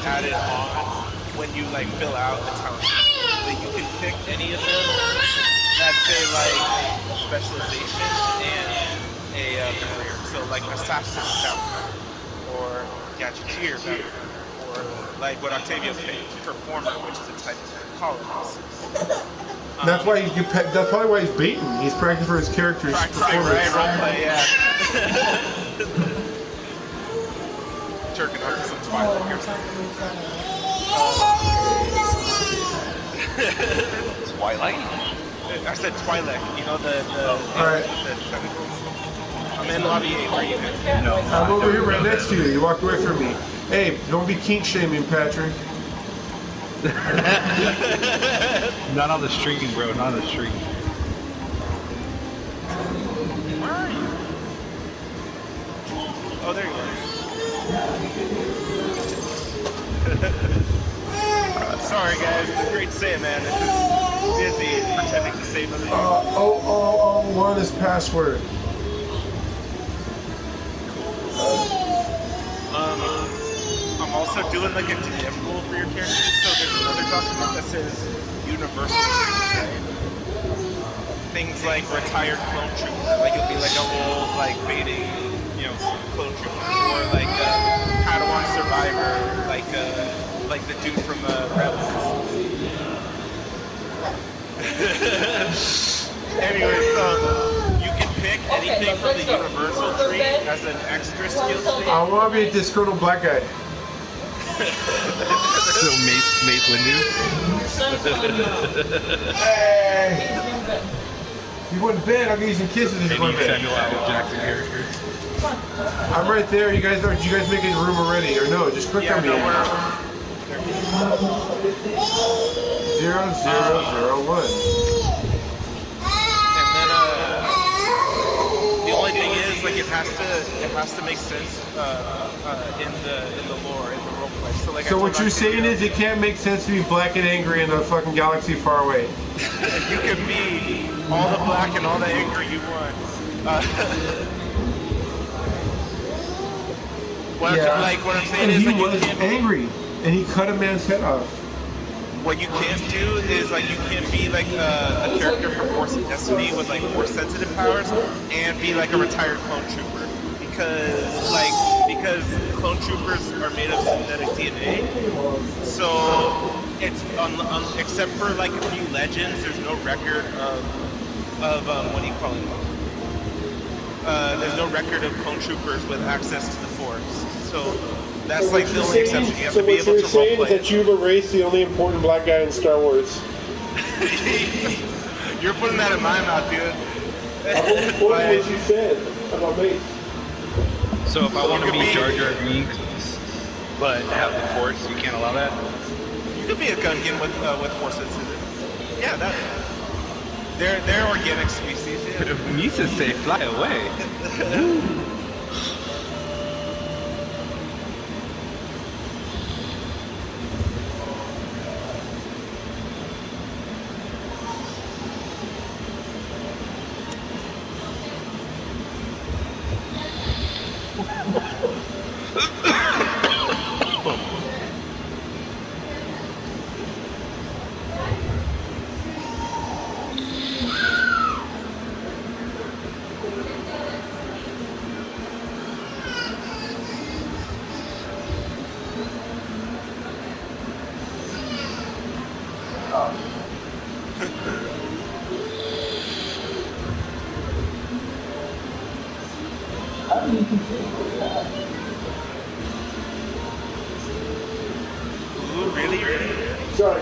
added on when you like fill out the talent. But you can pick any of them that say like specialization and a career. So like assassin fountain, or gadgeteer fountain, or like what Octavio picked, performer, which is a type of colonist. That's why that's probably why he's beaten. He's practicing for his character's practicing, right? Roleplay, yeah. Jerking off to some Twilight here. Twilight? I said Twilight. You know the Alright. I'm in lobby 8. Where are you at? No. I'm over here right next to you. You walked away from me. Hey, don't be kink shaming, Patrick. Not on the stream, bro. Not on the stream. Where are you? Oh, there you are. Sorry, guys. It's great to say it, man. It's just busy pretending to save the video. One is password. I'm also doing like a DM rule for your character. So there's another document that says universal things, right? Things like retired clone trooper, like it'll be like an old like fading, clone trooper, or like Padawan survivor, like the dude from Rebels. Anyway, so you can pick anything from the universal tree as an extra skill state. I want to be a disgruntled black guy. So Mace Windu? Hey! You went to bed, I'll give you some kisses if you Any go to bed. Samuel L. Jackson character? I'm right there. Did you guys make a room already? Or no, just click on me. 0001. And then the only thing is, like, it has to make sense in the lore, in the roleplay. So like, So what you're saying is it can't make sense to be black and angry in a fucking galaxy far away. You can be all the black and all the angry you want. What I'm saying is, he like, was angry, and he cut a man's head off. What you can't do is, like, you can't be like a character from Force of Destiny with like force sensitive powers and be like a retired clone trooper, because clone troopers are made of synthetic DNA. So it's except for like a few legends, there's no record of what do you call it? There's no record of clone troopers with access to the Force. So that's like the only exception. You have to be able to roleplay. So what you're saying is that you've erased the only important black guy in Star Wars. You're putting that in my mouth, dude. I'm only quoting what you said about me. So if I want to be Jar Jar Binks, but have the Force, you can't allow that? You could be a Gungan with Force sensitive. Yeah, that. They're organic species. Yeah. But if Mises say fly away.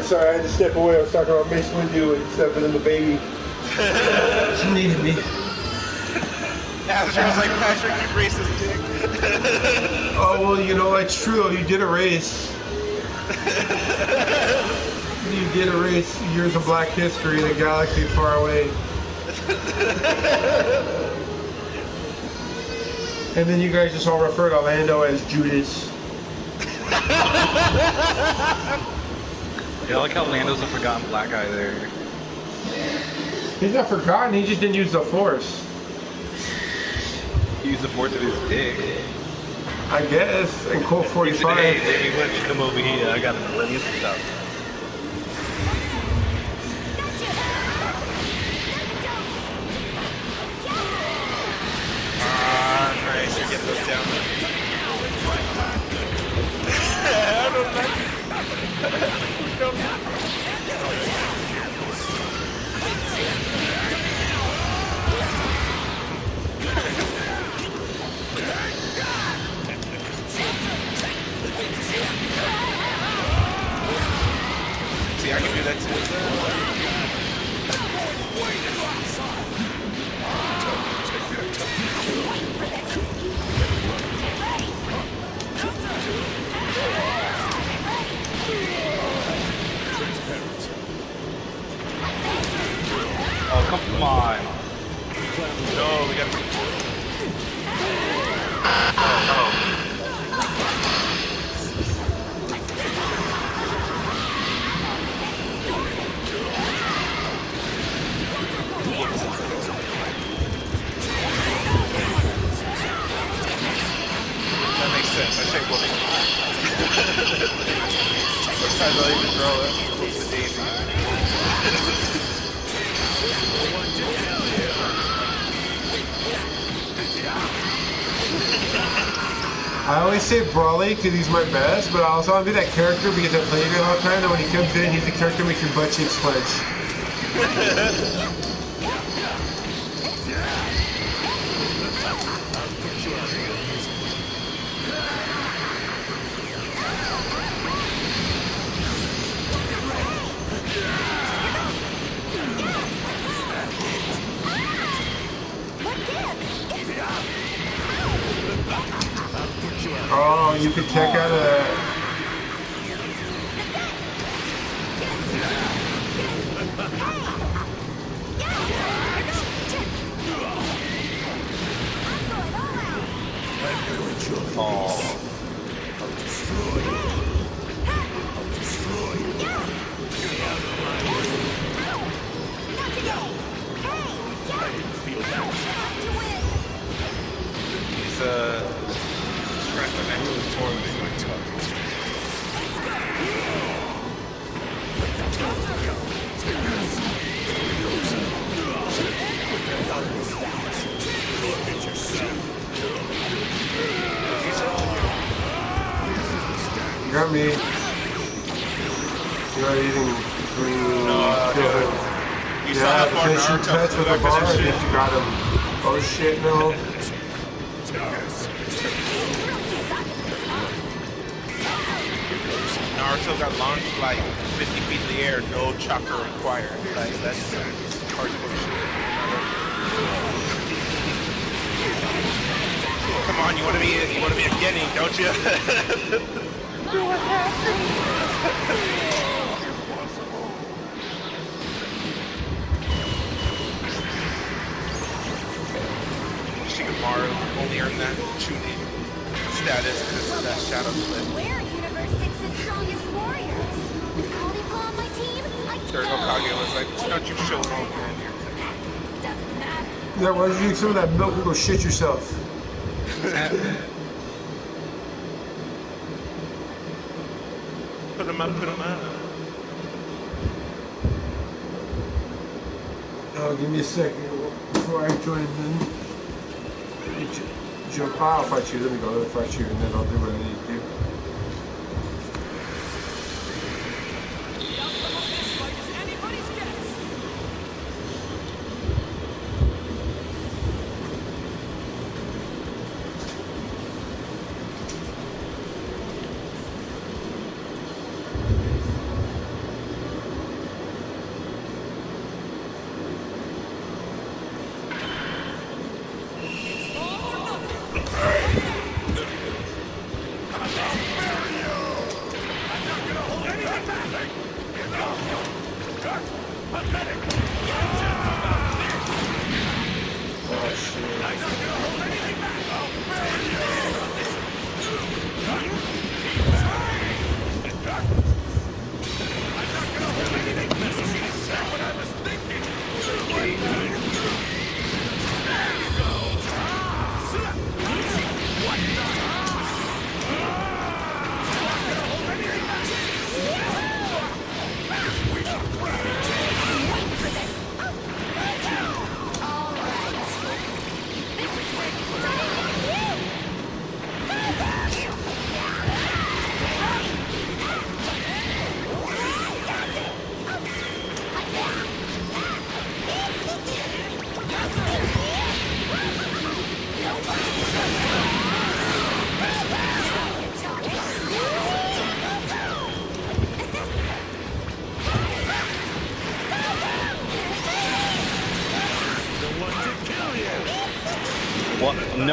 Sorry, I had to step away. I was talking about Mace Windu and stepping in the baby. She needed me. After I was like, Patrick, you racist dick. Oh, well, it's true though. You did erase. You did erase years of black history in a galaxy far away. And then you guys just all refer to Lando as Judas. Yeah, I like how Lando's a forgotten black guy there. He's not forgotten, he just didn't use the Force. He used the Force of his dick. I guess. And Colt He said, 45. hey, baby, why don't you come over here? I got plenty of stuff. Ah, nice. You're getting those down. I don't like it. See, I can do that too. Oh, come on. No, we got to. That makes sense. I say whooping. Sometimes I'll even throw it. Whoops the daisy. I always say Brawley because he's my best, but I also want to be that character because I play it all the time, and when he comes in, he's the character that makes your butt cheeks flinch. Oh, you could check out of that. He's You got me. You're eating green. You Yeah, saw that the bar finishing Naruto touch with the back bar. in I that think shit. you got him. Oh shit, no. Naruto got launched like 50 feet in the air, no chakra required. Like that's hardcore shit. Come on, you want to be a Genin, don't you? Shikamaru only earned that Chunin status because of that shadow split. We're Universe 6's strongest warriors. With Caulifla on my team, I Sir Hokage was like, why don't you show home man? doesn't matter. Yeah, why don't you drink some of that milk and go shit yourself? Put him up, put him up. Oh, give me a second before I join in. Jump out, I'll fight you. Let me go, let me fight you, and then I'll do what I need to do.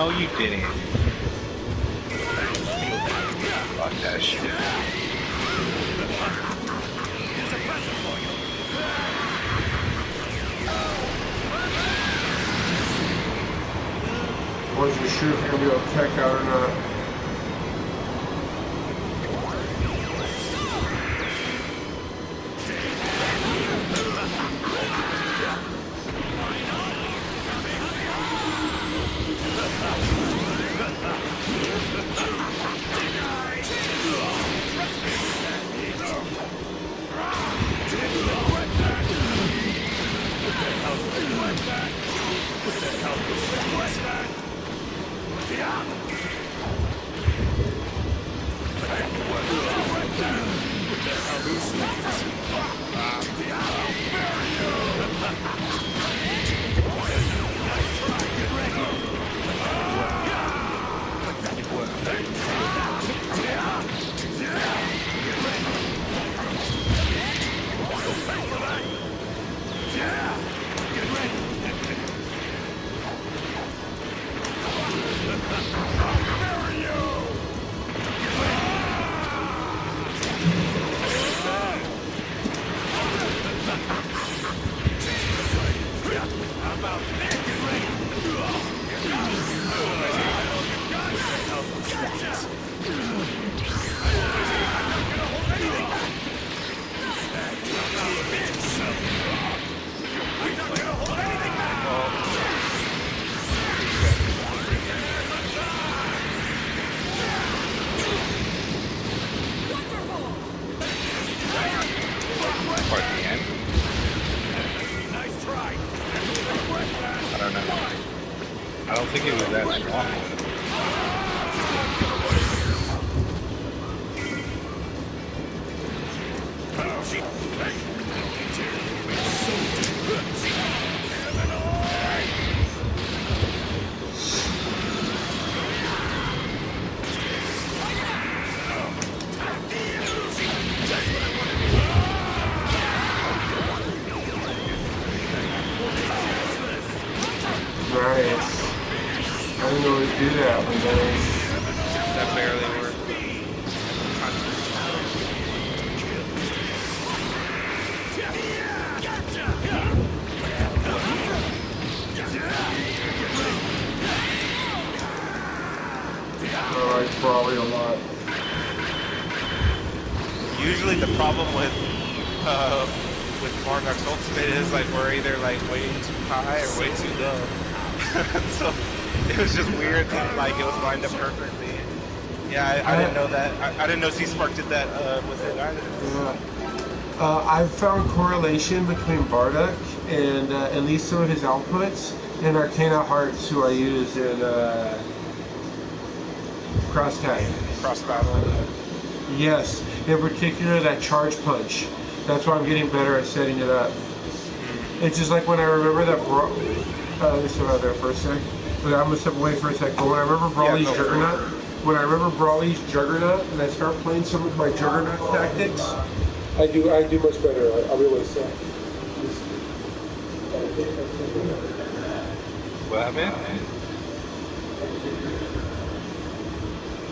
No, you didn't. Fuck that shit. Wasn't sure if you're gonna be able to tech out or not. I don't think it was that strong. Nice. I didn't know to do that, but nice. That barely worked. I like Brawly a lot. Usually the problem with Marnock's ultimate is like we're either like way too high or way too low. So it was just weird that like it was lined up perfectly. Yeah, I didn't know that. I didn't know C-Spark did that with it either. Yeah. I've found correlation between Bardock and at least some of his outputs and Arcana Hearts, who I use in Cross Tag. Cross battle. Yes, in particular that charge punch. That's why I'm getting better at setting it up. It's just like when I remember that let me step out there for a sec. But I'm gonna step away for a sec. But when I remember Brawly's Juggernaut, when I remember Brawly's Juggernaut, and I start playing some of my Juggernaut tactics, I do much better. I'll be able to say. What happened?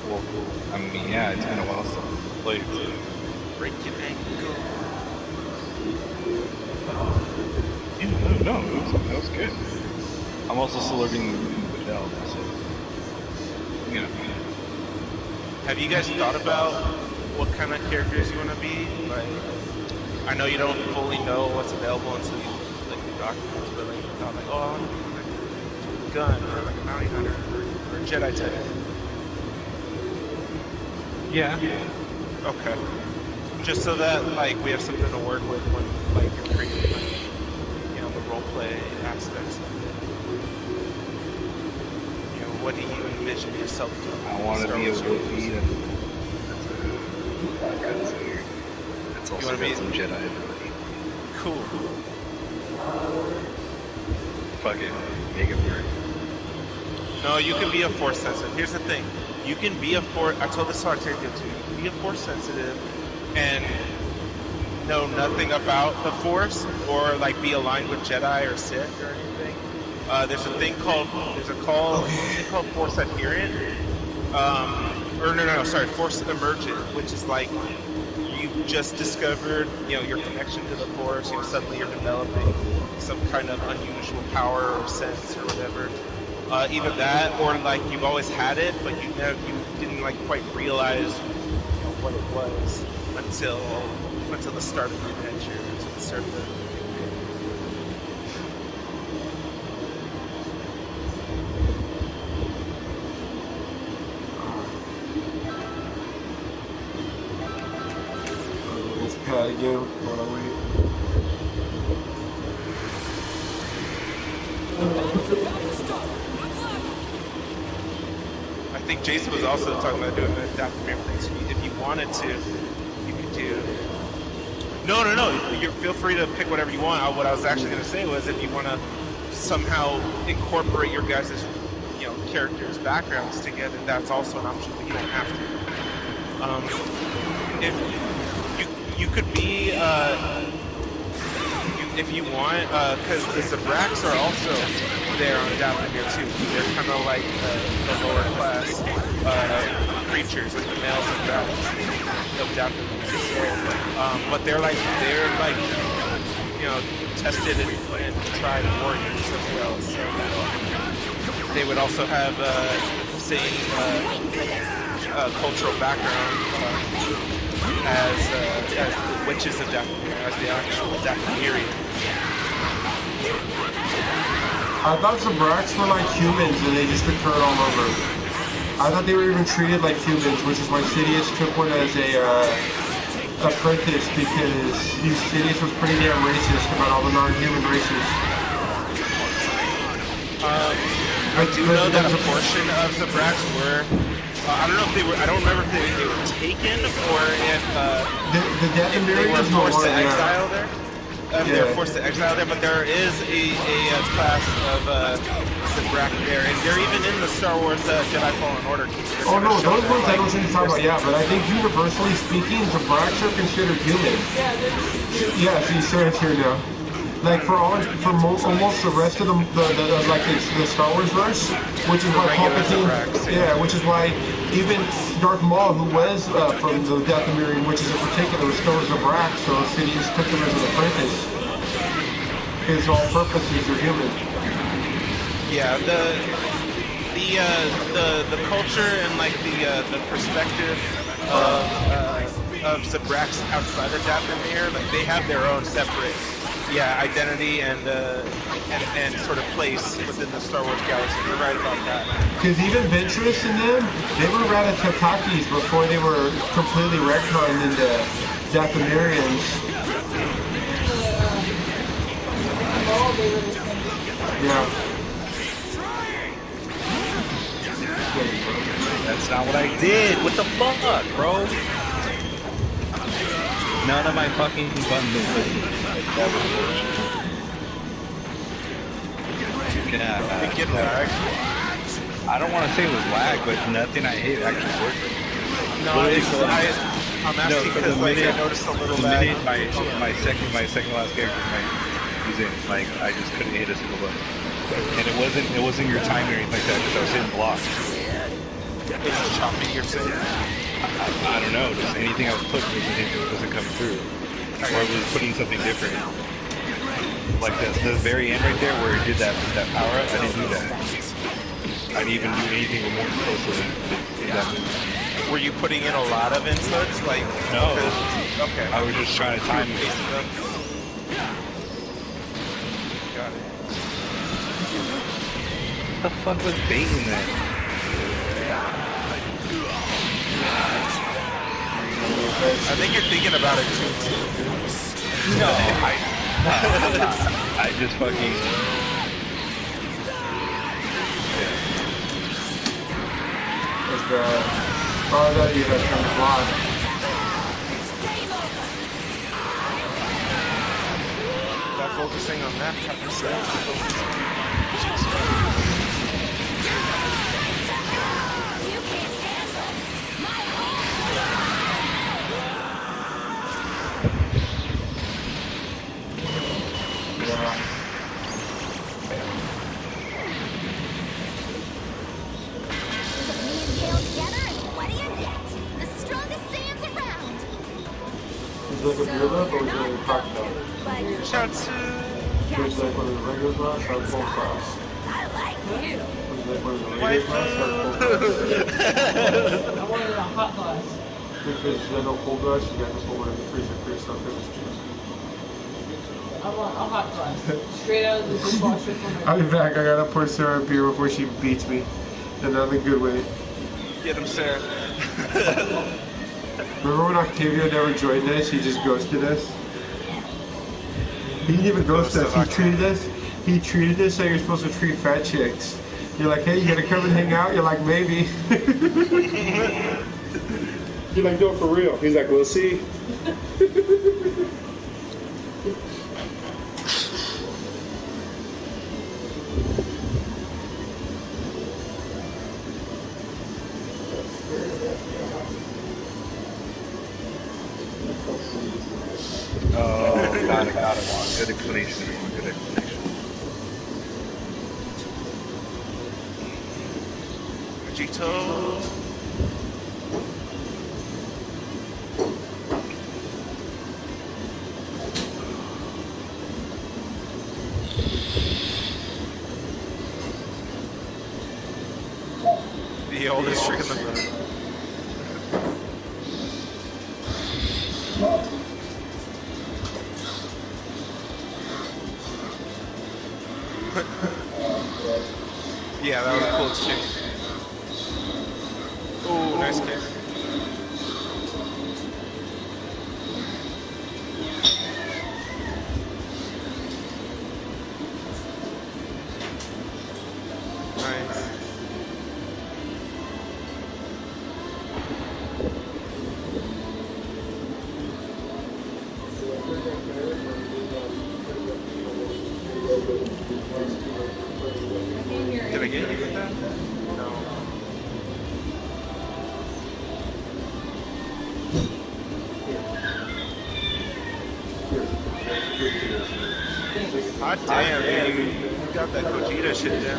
Well, I mean, yeah, it's been a while since I played. Break your ankle. Yeah, no, that was good. I'm also still learning with Delta, so, you know. Have you guys thought about what kind of characters you want to be? Like, I know you don't fully know what's available until you like the documents, but like, you thought like, oh, I want to be like a gun or like a bounty hunter or a Jedi type. Yeah. Okay. Just so that like we have something to work with when like you're creating like, you know, the role play aspects of it. You know, what do you envision yourself doing? I want to be a Wookiee. That's also got some Jedi ability. Cool. Fuck it. Make it work. No, you can be a force sensitive. Here's the thing. You can be a force... I told this to Arterio too. You can be a force sensitive and know nothing about the force or like be aligned with Jedi or Sith or anything. There's a thing called Force Adherent, sorry, Force Emergent, which is like you've just discovered, your connection to the Force. Suddenly you're developing some kind of unusual power or sense or whatever. Either that, or like you've always had it, but you didn't like quite realize what it was until the start of the adventure, until the start of the Again, while I wait. I think Jason was also talking about doing the adaptive thing. So if you wanted to, you could do. No. You feel free to pick whatever you want. What I was actually going to say was, if you want to somehow incorporate your guys' characters' backgrounds together, that's also an option, but you don't have to. If you could be, if you want, because the Zabraks are also there on Dathomir too. They're kind of like the lower class creatures, like the male Zabraks of Dathomir. But they're like tested and tried warriors as well. So they would also have the same cultural background. As the witches of Dathomir, as the actual Dathomirians. I thought Zabraks were like humans and they just occurred all over. I thought they were even treated like humans, which is why Sidious took one as a apprentice, because Sidious was pretty damn racist about all the non-human races. I do know that a portion of Zabraks were. I don't know if they were. I don't remember if they were taken or if they were forced to exile there. They were forced to exile there, but there is a class of Zabrak there, and they're even in the Star Wars Jedi Fallen Order. Oh no, those ones I don't think you're talking about. Yeah, but I think universally speaking, Zabraks are considered human. Yeah, see, Sarah's here now. Like almost the rest of the Star Wars verse, which is why Palpatine, which is why even Darth Maul, who was from the Dathomirian witches in particular, was still a Zabrak, so Sidious took him as an apprentice. His all purposes are human. Yeah, the culture and like the perspective of Zabraks outside of Dathomir, like they have their own separate identity and sort of place within the Star Wars galaxy. You're right about that. Because even Ventress and them, they were Ratatatakis before they were completely retconned into Dathomirians. Yeah. That's not what I did. What the fuck, bro? None of my fucking buttons are clicking. That was bullshit. I don't want to say it was lag, but nothing I hit actually worked. No, I'm asking because I noticed a little lag. The minute my second last character was in, like I just couldn't hit a single button. And it wasn't your time or anything like that, because I was hitting blocks. It's just choppy, you're saying? I don't know, just anything I was clicking wasn't coming through. Or it was putting something different. Like the very end right there where it did that power up, I didn't do that. I didn't even do anything remotely close to that. Were you putting in a lot of inputs? Like no. Okay. I was just trying to time it. Got it. What the fuck was baiting that? I think you're thinking about it too. No, I just fucking. What's that? Oh, that you had turned the block. Not focusing on that kind of stuff. Was it like a beer lip or was it like a cocktail? Shouts to It was like one of the regular glass or full glass. I like you. Was it like one of the regular white glass or full glass? food. I wanted a hot glass. Because I know full glass, you got to put one in the freezer for yourself because it's cheap. I want a hot glass. Straight out of the dishwasher from my I'll be back. I gotta pour Sarah a beer before she beats me. And not in a good way. Get him, Sarah. Remember when Octavio never joined us? He just ghosted us? He didn't even ghost us. He treated us like you're supposed to treat fat chicks. You're like, hey, you gonna come and hang out? You're like, maybe. You're like, no, for real. He's like, we'll see. Oh, got it. Good explanation. Good explanation. Vegito. The oldest trick in the book. Yeah, that was a cool exchange. Ooh, nice kick. Nice. Did I get you with that? No. Hot damn, man, you got that Gogeta shit down.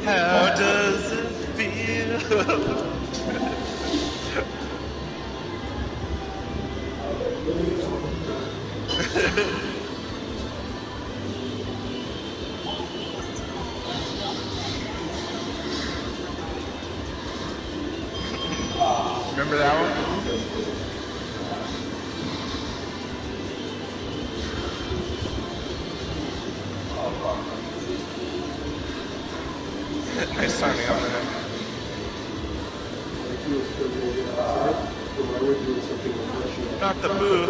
How does it feel? Remember that one? Nice timing on that. Not the boo.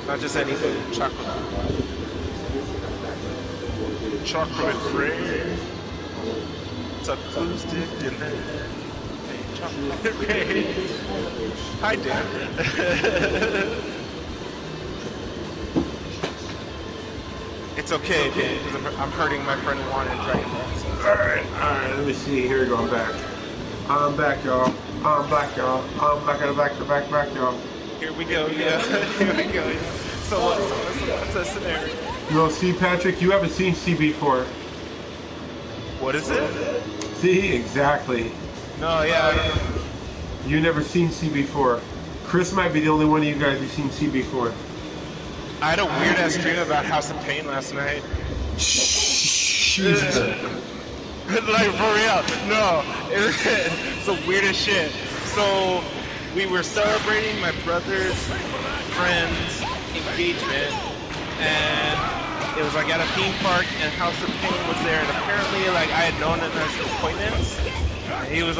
Not just any food. Chocolate. Chocolate free. It's acoustic in there. Hey, chocolate free. Hi, Dan. It's okay, Dan, because I'm hurting my friend Juan in Dragon Ball. So. Alright, let me see. Here we go, I'm back. I'm back, y'all. I'm back, y'all. Y'all. Here we go, yeah. Here we go, yeah. So what's the scenario? No, see, Patrick, you haven't seen CB4. What is it? See, exactly. No, yeah. You never seen CB4. Chris might be the only one of you guys who's seen CB4. I had a weird ass dream about House of Pain last night. Jesus. Like, for real. No. It's the weirdest shit. So, we were celebrating my brother's friend's engagement, and it was like at a theme park, and House of Pain was there, and apparently, like, I had known him as an acquaintance. He was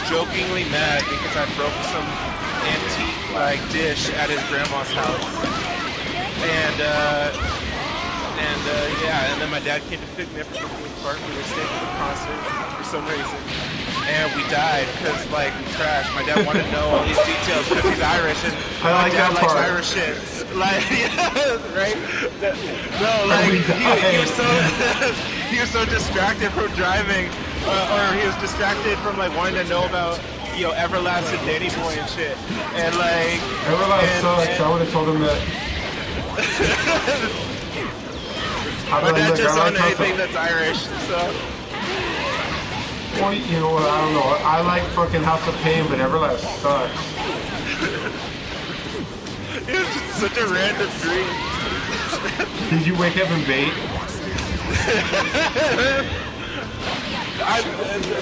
jokingly mad because I broke some antique, like, dish at his grandma's house. And then my dad came to pick me up from the theme park. We were staying for the concert for some reason. And we died because, like, we crashed. My dad wanted to know all these details because he's Irish, and my dad likes Irish shit. Like, right? No, like, he was so distracted from driving, or he was distracted from, like, wanting to know about, you know, Everlast and Danny Boy and shit. And, like... Everlast sucks. I would have told him that. I'll My be like, dad look, just I like on House anything of... that's Irish, so. Well, you know what, I don't know. I like fucking House of Pain, but Everlast sucks. It was just such a random dream. Did you wake up and bait?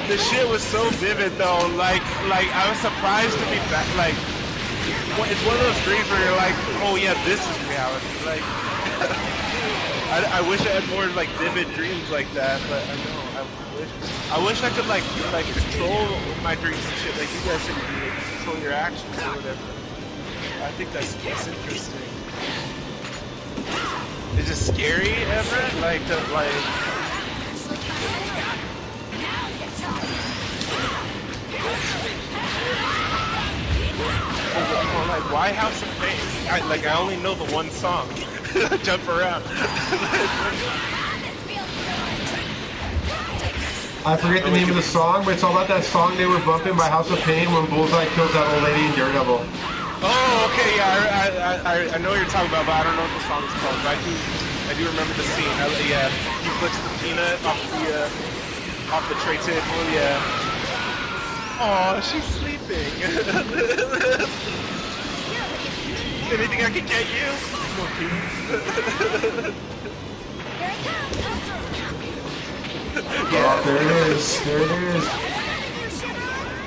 The shit was so vivid though. Like I was surprised to be back. Like it's one of those dreams where you're like, oh yeah, this is reality. Like I wish I had more like vivid dreams like that. But I know I wish I could like control my dreams and shit. Like you guys said, you can like, control your actions or whatever. I think that's interesting. Is it scary ever? Like to like. Oh, like why House of Pain? I only know the one song. Jump around. I forget the name of the song, but it's all about that song they were bumping by House of Pain when Bullseye kills that old lady in Daredevil. Oh, okay, yeah, I know what you're talking about, but I don't know what the song's called. But I do remember the scene. Yeah, he flicks the peanut off the tray table. Yeah. Oh, she's sleeping. Anything I can get you? Yeah, there it is. There it is.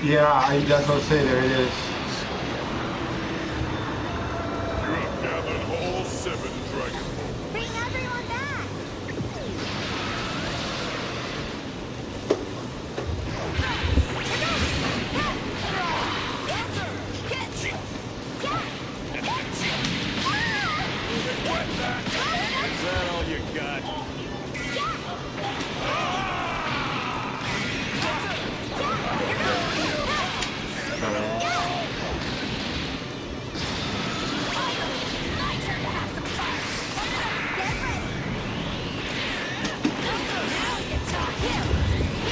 Yeah, that's what I say. There it is. Bring everyone back! Is that all you got?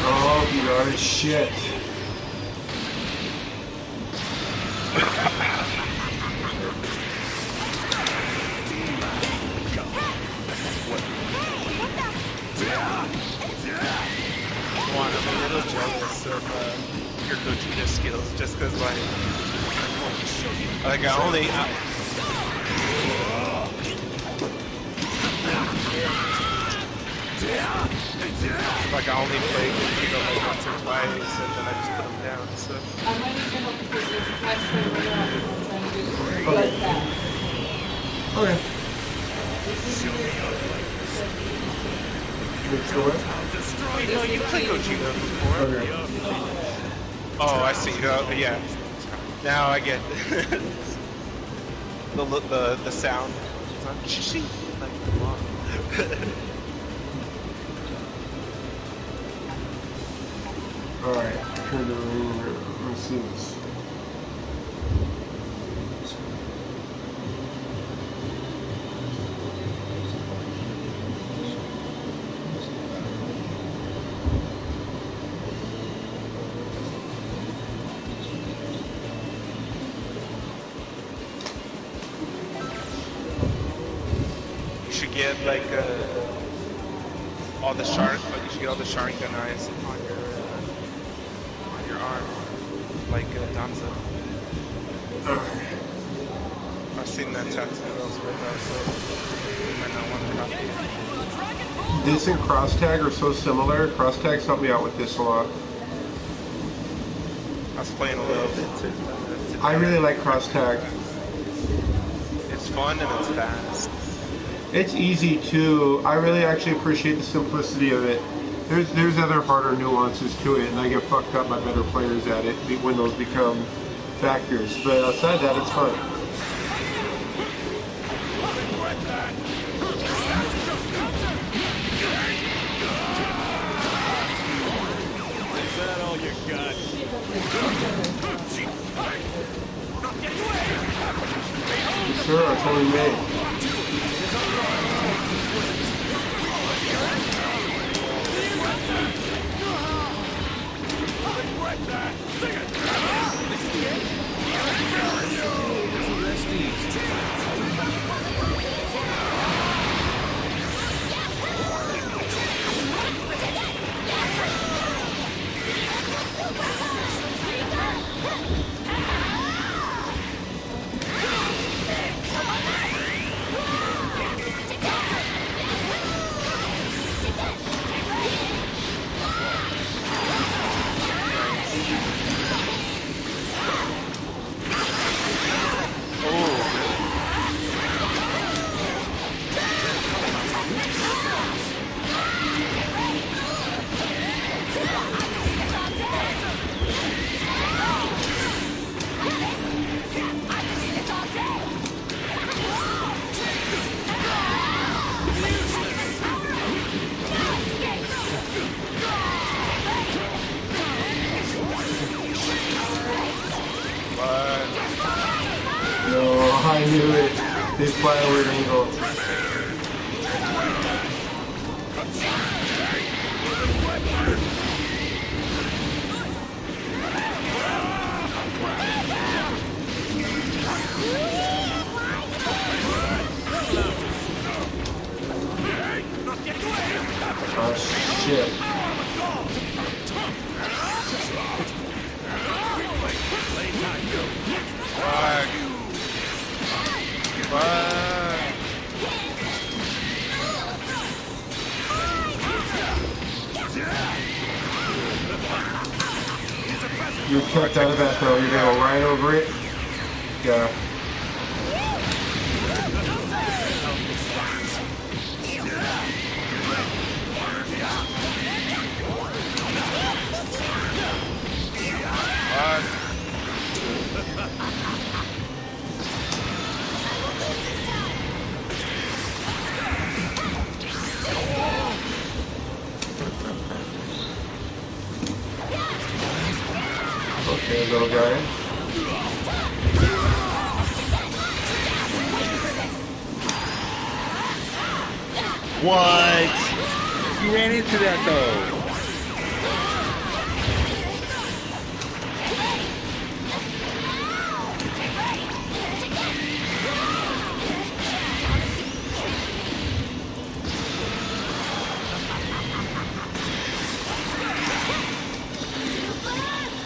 Oh, you got it. Shit. I'm a little jealous of your Gogeta skills, just because like I only. Like I only played Gogeta like once or twice, and then I just put them down. So. I might need your help because there's a flash train right now. I'm trying to do blood bath. Okay. Wait, no, you played Gogeta before. Okay. Oh, I see. Yeah. Now I get the sound. Like the mom. Alright, turn the ring. Let's see this. You should get like all the shark, but you should get all the Sharingan eyes on your arm, like Danza. I've seen that tattoo elsewhere though, so you might not want to copy it. This and Cross Tag are so similar. Cross Tag's helped me out with this a lot. I was playing a little bit too. I really like Cross Tag. It's fun and it's fast. It's easy too. I really actually appreciate the simplicity of it. There's other harder nuances to it, and I get fucked up by better players at it when those become factors. But outside that, it's fun. Is that all you got? Sure, that's what we made. fly over an angle. Oh shit. Fuck. Fuck. You're kept out of that though. You're gonna go right over it. Yeah. Fuck. Okay, little guy. What? You ran into that though.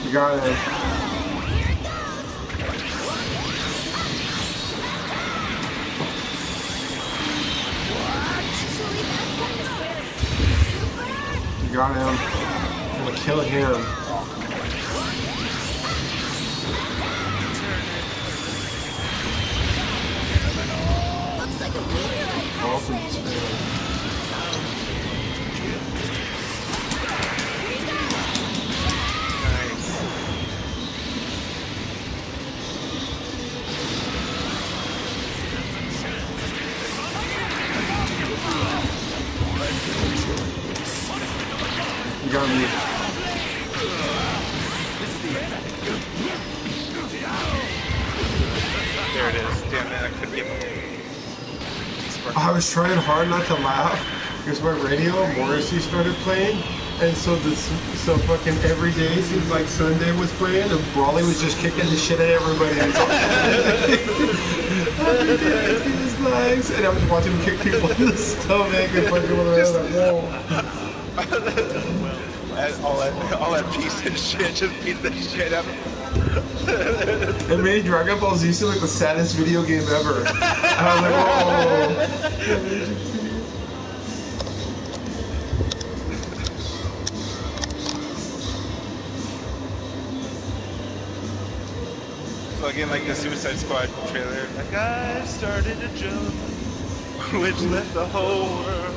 You got it. You got him. I'm gonna kill him. Awesome. You got me. There it is. Damn it, I couldn't get my... I was trying hard not to laugh because my radio, Morrissey, started playing, and so fucking every day seems like Sunday was playing, and Brawley was just kicking the shit at everybody. Every day I see his legs, and I was watching him kick people in the stomach and fucking with around like, whoa. all that piece of shit, just beat the shit out of him. It made Dragon Ball Z seem like the saddest video game ever. I was like, oh. Fucking like the Suicide Squad trailer. Like I started to jump, which left the whole world.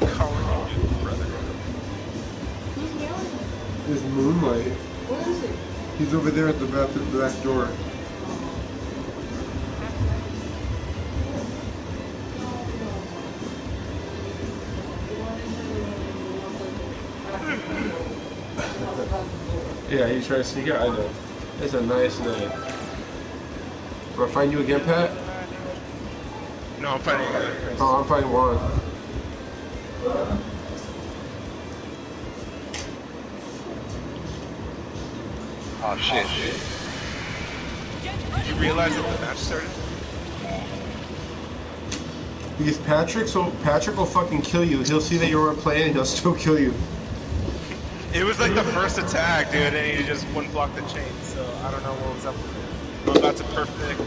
Calling you brother. There's Moonlight. Where is it? He's over there at the back door. Yeah, he's trying to sneak out. I know. It's a nice night. Do I find you again, Pat? No, I'm fighting another person. Oh, I'm fighting Juan. Oh shit. Did you realize that the match started? Because Patrick will fucking kill you. He'll see that you weren't playing and he'll still kill you. It was like the first attack, dude, and he just wouldn't block the chain, so I don't know what was up with it. I'm about to perfect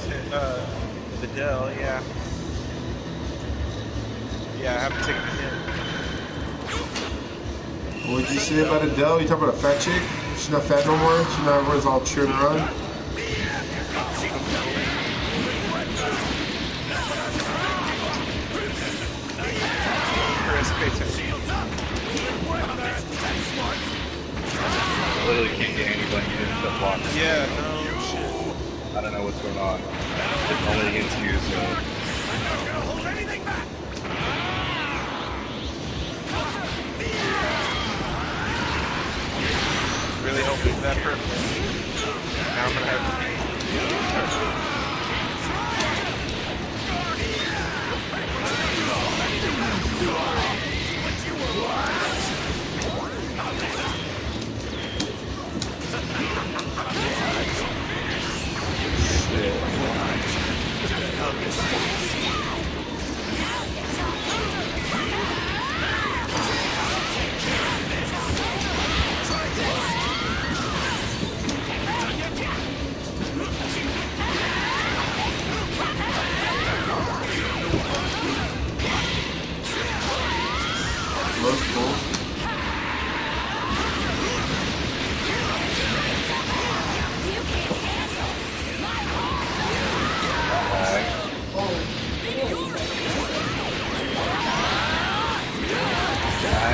the Dell, yeah. Yeah, I haven't taken a hit. What did you say about Adele? You talking about a fat chick? She's not fat no more? She's not everyone's all cheering her on? Chris, pay attention. I literally can't get anybody to stuff blocked. Yeah, no shit. I don't know what's going on. It's only against you, so.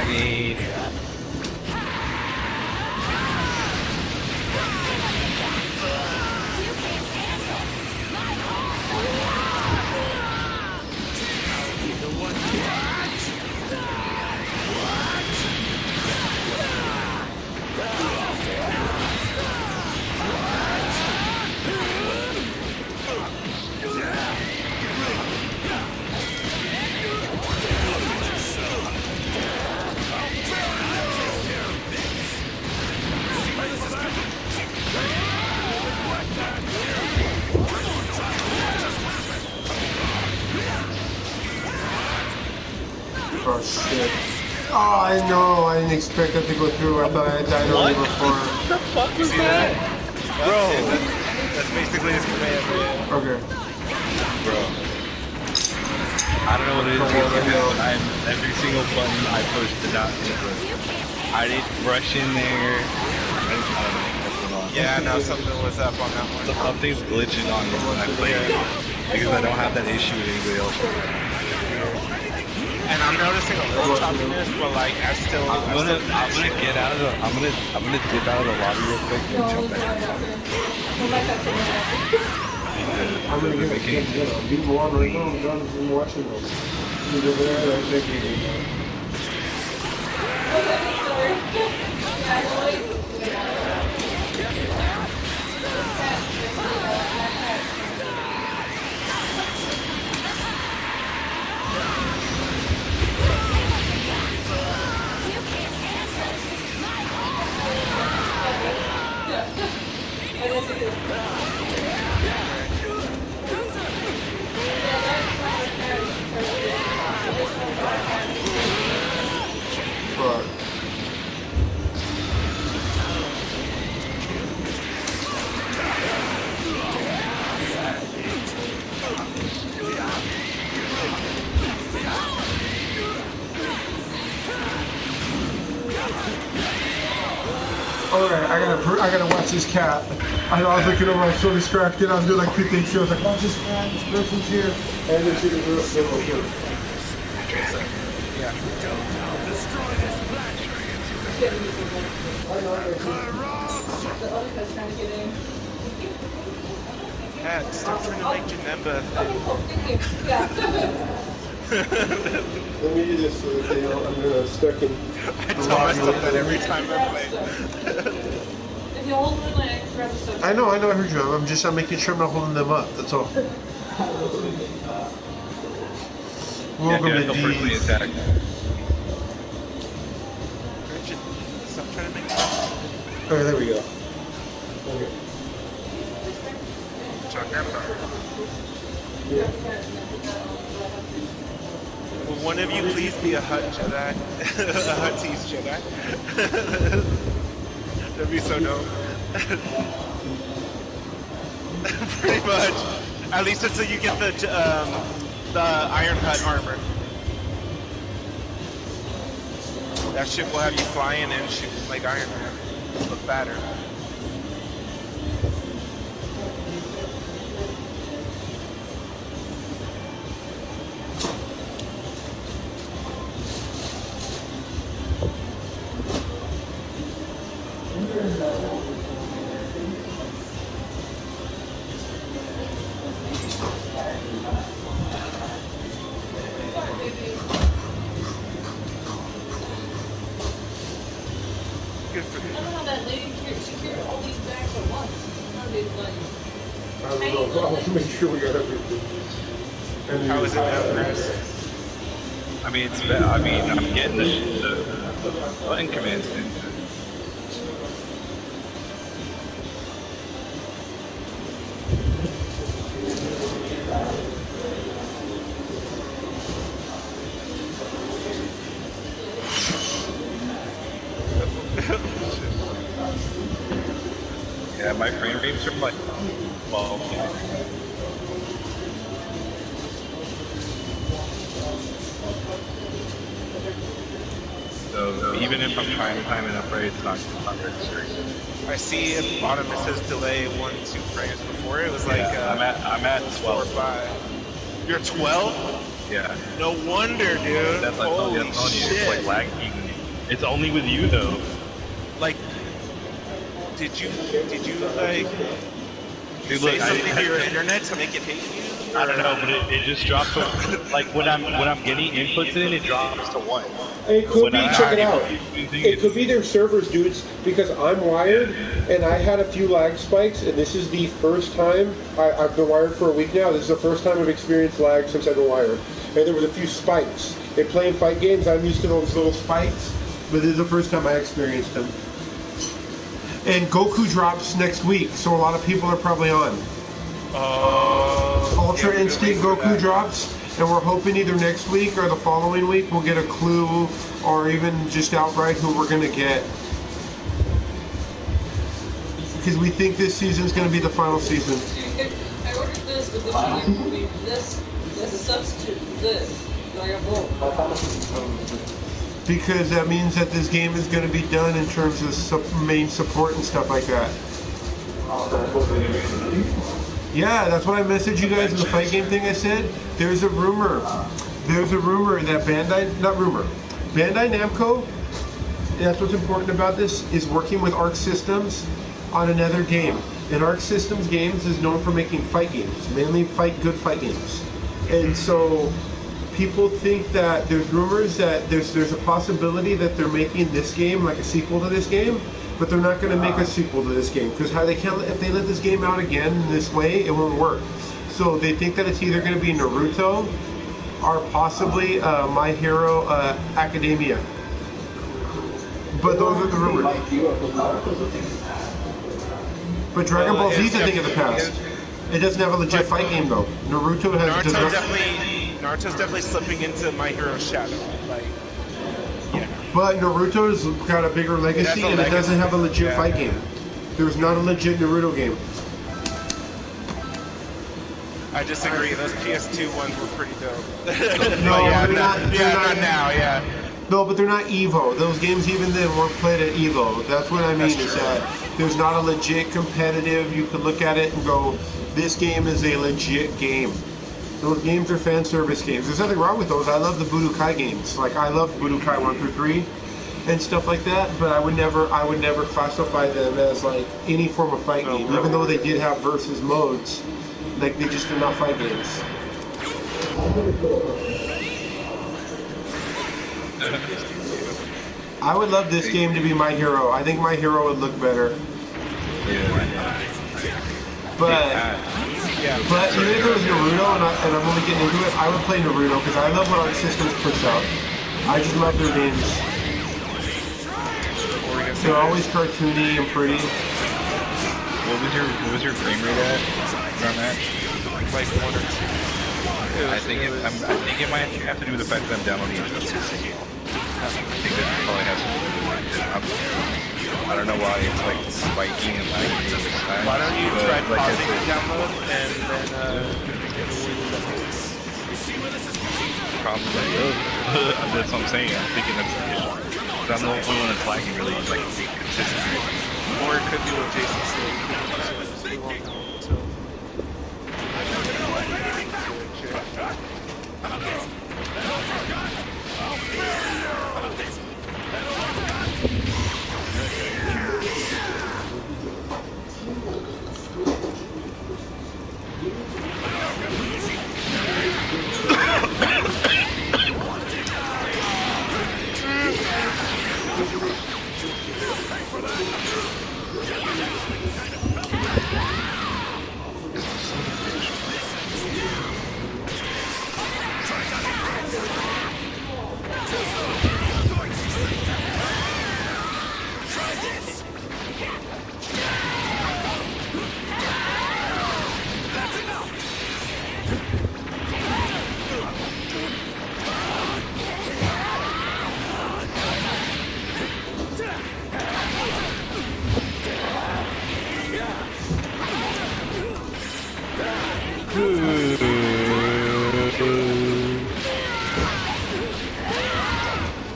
Grenade. Oh shit. Oh, I know. I didn't expect that to go through. I thought I had died already before. What the fuck was that? Bro. That's basically his command, man. Okay. Bro. I don't know what it is, but every single button I pushed did not hit. I didn't rush in there. I don't know what's going on. Yeah, no, something was up on that one. Something's glitching on me when I play it. Because I don't have that issue with anybody else. And I'm noticing a little choppiness, but like I'm gonna get out of the I'm gonna dip out of the lobby real quick and jump back. I'm gonna get I'll be more right now. I'm done. I'm watching them. He's over there. I'm making it. Alright, I gotta watch this cat. I was looking over, I was so distracted. I was doing like 2 things. I was like, watch this cat, this person's here. And then she was real quick. Yeah. Cat, stop trying to make Janemba. Let me do this so that they don't, I'm gonna stuck in. I tell myself that every time I play. I know, I heard you. I'm making sure I'm not holding them up. That's all. Welcome to D's. Stop trying to make Alright, there we go. Okay. Will one of you please be a Hut Jedi? A Huttese Jedi? That'd be so dope. Pretty much. At least until you get the Iron Hut armor. That shit will have you flying and shooting like Iron Man. But fatter. I'll make sure we got everything. How is it now, Chris? I mean, I'm getting the button commands in. Yeah, my frame rates are like 12. So even if I'm trying to time it up right, it's not registering. I see at the bottom it says delay 1-2 frames. Before it was like I'm at 12. 4 or 5. You're 12? Yeah. No wonder, dude. That's like Holy telling you, shit. it's like lagging. It's only with you though. Like, did you like Dude, say look, something to your internet to make it hate you? I don't know, but it just drops to like when I'm getting inputs in, it drops to 1. It But could when be, I'm check it out. using It could be their servers, dudes, because I'm wired, and I had a few lag spikes, and this is the first time, I've been wired for a week now, this is the first time I've experienced lag since I've been wired. And there was a few spikes. They play in fight games, I'm used to those little spikes, but this is the first time I experienced them. And Goku drops next week, so a lot of people are probably on. Ultra yeah, Instinct Goku drops, and we're hoping either next week or the following week we'll get a clue, or even just outright who we're going to get. Because we think this season's going to be the final season. I ordered this, but this will be this as a substitute for this. So I got both. Because that means that this game is going to be done in terms of main support and stuff like that. Yeah, that's what I messaged you guys in the fight game thing I said. There's a rumor. There's a rumor that Bandai Namco, that's what's important about this, is working with Arc Systems on another game. And Arc Systems Games is known for making fight games, mainly good fight games. And so people think that there's rumors that there's a possibility that they're making this game like a sequel to this game, but they're not going to make a sequel to this game because how they can't, if they let this game out again in this way, it won't work. So they think that it's either going to be Naruto or possibly My Hero Academia. But those are the rumors. But Dragon Ball Z is a thing of the past. It doesn't have a legit fight game though. Naruto Naruto's definitely slipping into My Hero's shadow. Like, yeah. But Naruto's got a bigger legacy, and it doesn't have a legit fight game. There's not a legit Naruto game. I disagree. Those PS2 ones were pretty dope. No, yeah, they're not now. Yeah. No, but they're not Evo. Those games even then weren't played at Evo. That's what I mean, is that there's not a legit competitive, you can look at it and go, this game is a legit game. Those games are fan service games. There's nothing wrong with those. I love the Budokai games. Like, I love Budokai 1 through 3 and stuff like that, but I would never classify them as like any form of fight game, even though they did have versus modes. Like, they just are not fight games. I would love this game to be My Hero. I think My Hero would look better. But even if it was Naruto and I'm only getting into it, I would play Naruto because I love what Arc Systems puts out. I just love their games. They're always cartoony and pretty. What was your frame rate at on that? Like 1 or 2. I think it might have to do with the fact that I'm downloading Injustice. I think that probably has to do with it. I don't know why it's like spiking and lagging at this time. Why don't you try pausing the download and then probably that's what I'm saying. I'm thinking that's the issue. But I'm the only one that's lagging really like consistently. or it could be what Jason said. So we won't know until.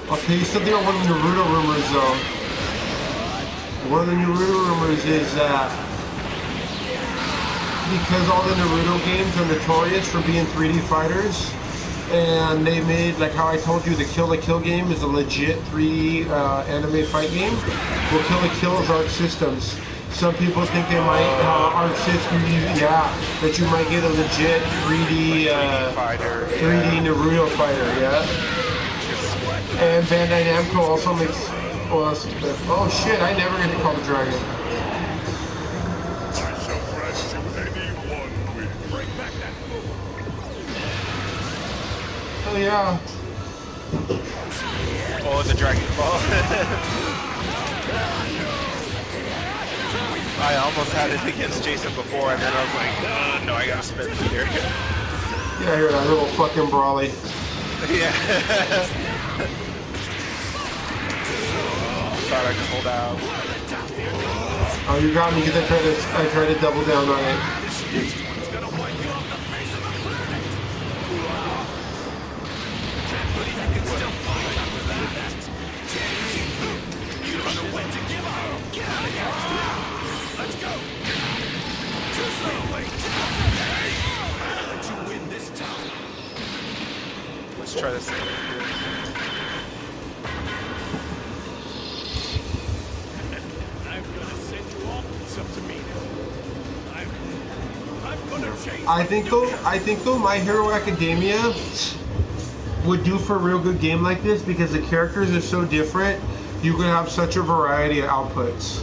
I'll tell you something on one of the Naruto rumors though. One of the Naruto rumors is that because all the Naruto games are notorious for being 3D fighters, and they made, like how I told you, the Kill la Kill game is a legit 3D anime fight game. Well, Kill la Kill is Arc Systems. Some people think they might Arc Systems, that you might get a legit 3D Fighter. 3D Naruto fighter, yeah. And Bandai Namco also makes. Oh shit! I never get to call the dragon. I shall grant you anyone with. Bring back that fool. Oh yeah. Oh, the Dragon Ball. I almost had it against Jason before, and then I was like, no, I gotta spin here. Yeah, here that little fucking brawly. Yeah. Thought I could hold out. Oh, you got me because I tried to double down on it. Let's try this again. I'm gonna send you all. It's up to me now. I'm gonna change. I think though, My Hero Academia would do for a real good game like this because the characters are so different. You could have such a variety of outputs.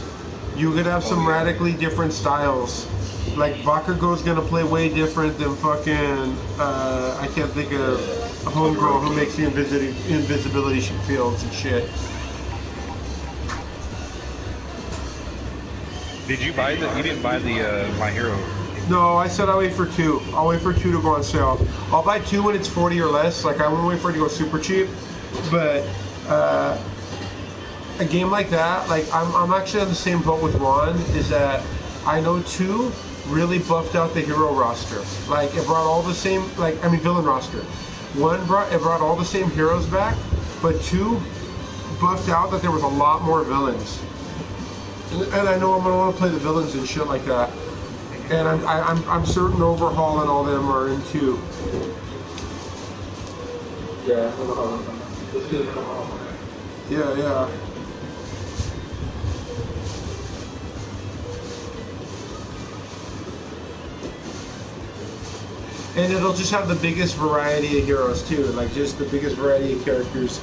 You could have some radically different styles. Like Bakugo's gonna play way different than fucking I can't think of a homegirl who makes the invisibility fields and shit. Did you buy the? You didn't buy the My Hero. No, I said I'll wait for 2. I'll wait for 2 to go on sale. I'll buy 2 when it's 40 or less. Like I won't wait for it to go super cheap. But a game like that, like I'm actually on the same boat with Ron. Is that I know 2 really buffed out the hero roster. Like it brought all the same, villain roster. It brought all the same heroes back, but 2 buffed out that there was a lot more villains. And I know I'm gonna want to play the villains and shit like that. And I'm certain Overhaul and all them are in 2. Yeah. And it'll just have the biggest variety of heroes too, like just the biggest variety of characters.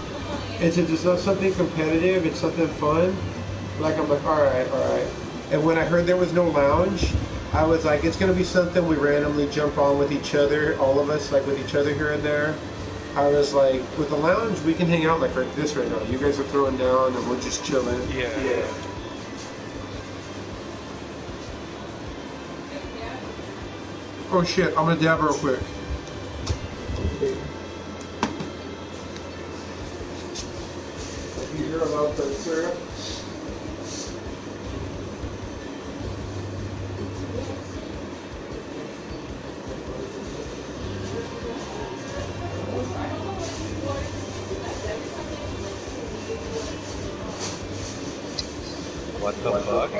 It's not something competitive, it's something fun. Like I'm like, alright. And when I heard there was no lounge, I was like, it's gonna be something we randomly jump on with each other, all of us, like with each other here and there. I was like, with the lounge, we can hang out like this right now. You guys are throwing down and we're just chilling. Yeah. Oh shit, I'm gonna dab real quick. You hear about the syrup? What the fuck?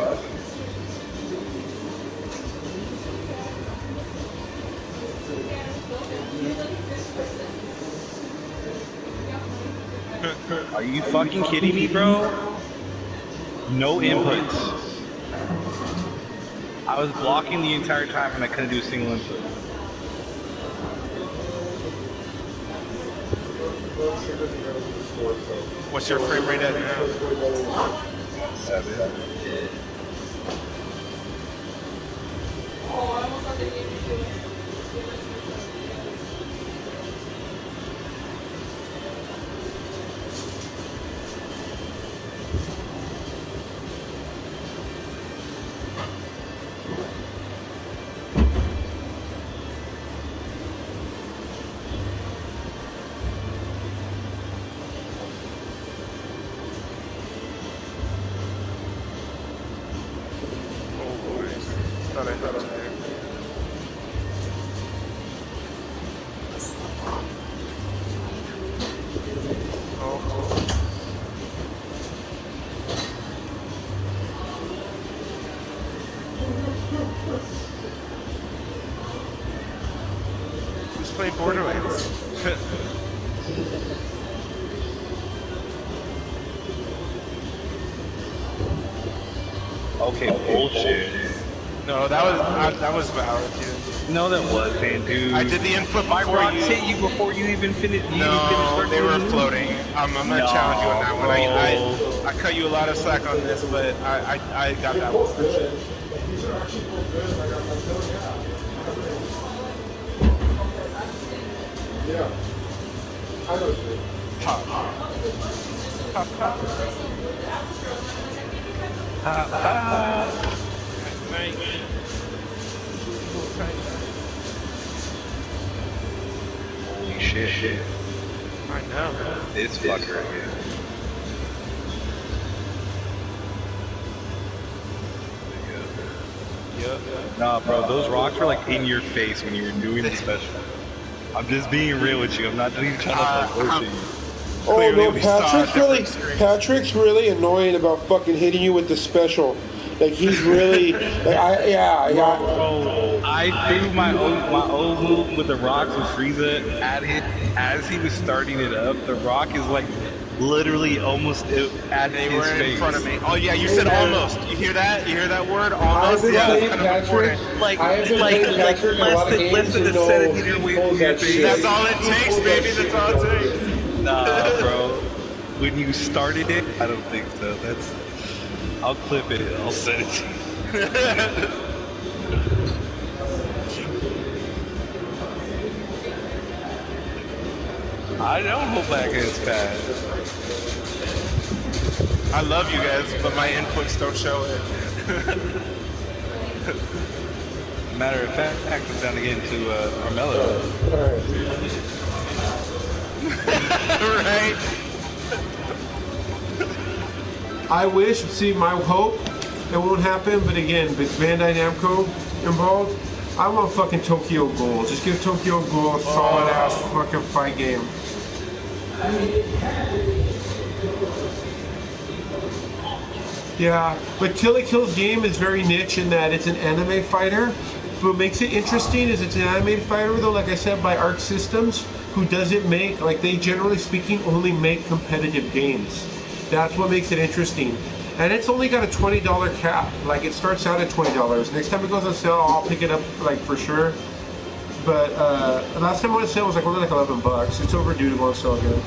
Are you fucking kidding me, bro? No inputs. I was blocking the entire time and I couldn't do a single input. What's your frame rate at now? 7. Oh, I almost thought they gave me 2. Thought I had it there. Oh. Who's playing Borderlands? Okay, bullshit. No, that was valid, dude. No, that wasn't, dude. I did the input My before rocks you. hit you before you even finished. You even finished No, starting they the were move. floating. I'm gonna challenge you on No, that one. bro. I cut you a lot of slack on this, but I got that one for sure. Yeah. I know what you mean. Pop. Pop, pop. Night. Holy shit. I know. This fucker again. Yep. Nah, bro, those rocks were like in your face when you were doing the special. I'm just being real with you. I'm not even trying to like bullshit you. Oh Clearly no, we saw Patrick's really annoying about fucking hitting you with the special. Like he's really, yeah. Bro, I threw my old move with the rocks with Frieza at him as he was starting it up. The rock is like literally almost at They his were in face. front of me. Oh yeah, you said almost. You hear that? You hear that word? I've Almost. been Yeah, playing that's kind of Patrick. important. Like I have been playing Patrick in a lot of games less than and a no, centimeter he away pulls from your that face. shit. That's all it He takes, pulls that baby. shit That's all with no it fear. takes. Nah, bro. When you started it, I don't think so. I'll clip it. I'll send it to you. I don't hold back against Pat. I love you guys, but my inputs don't show it. Matter of fact, I'm down to get into Carmelo. Right? I wish, see, my hope, it won't happen, but again, with Bandai Namco involved, I want fucking Tokyo Ghoul. Just give Tokyo Ghoul a solid ass fucking fight game. Yeah, but Kill la Kill's game is very niche in that it's an anime fighter. But what makes it interesting is it's an anime fighter, though, like I said, by Arc Systems, who doesn't make, like, they generally speaking only make competitive games. That's what makes it interesting. And it's only got a $20 cap. Like, it starts out at $20. Next time it goes on sale, I'll pick it up, like, for sure. But last time it went on sale was like only like $11. It's overdue to go on sale again.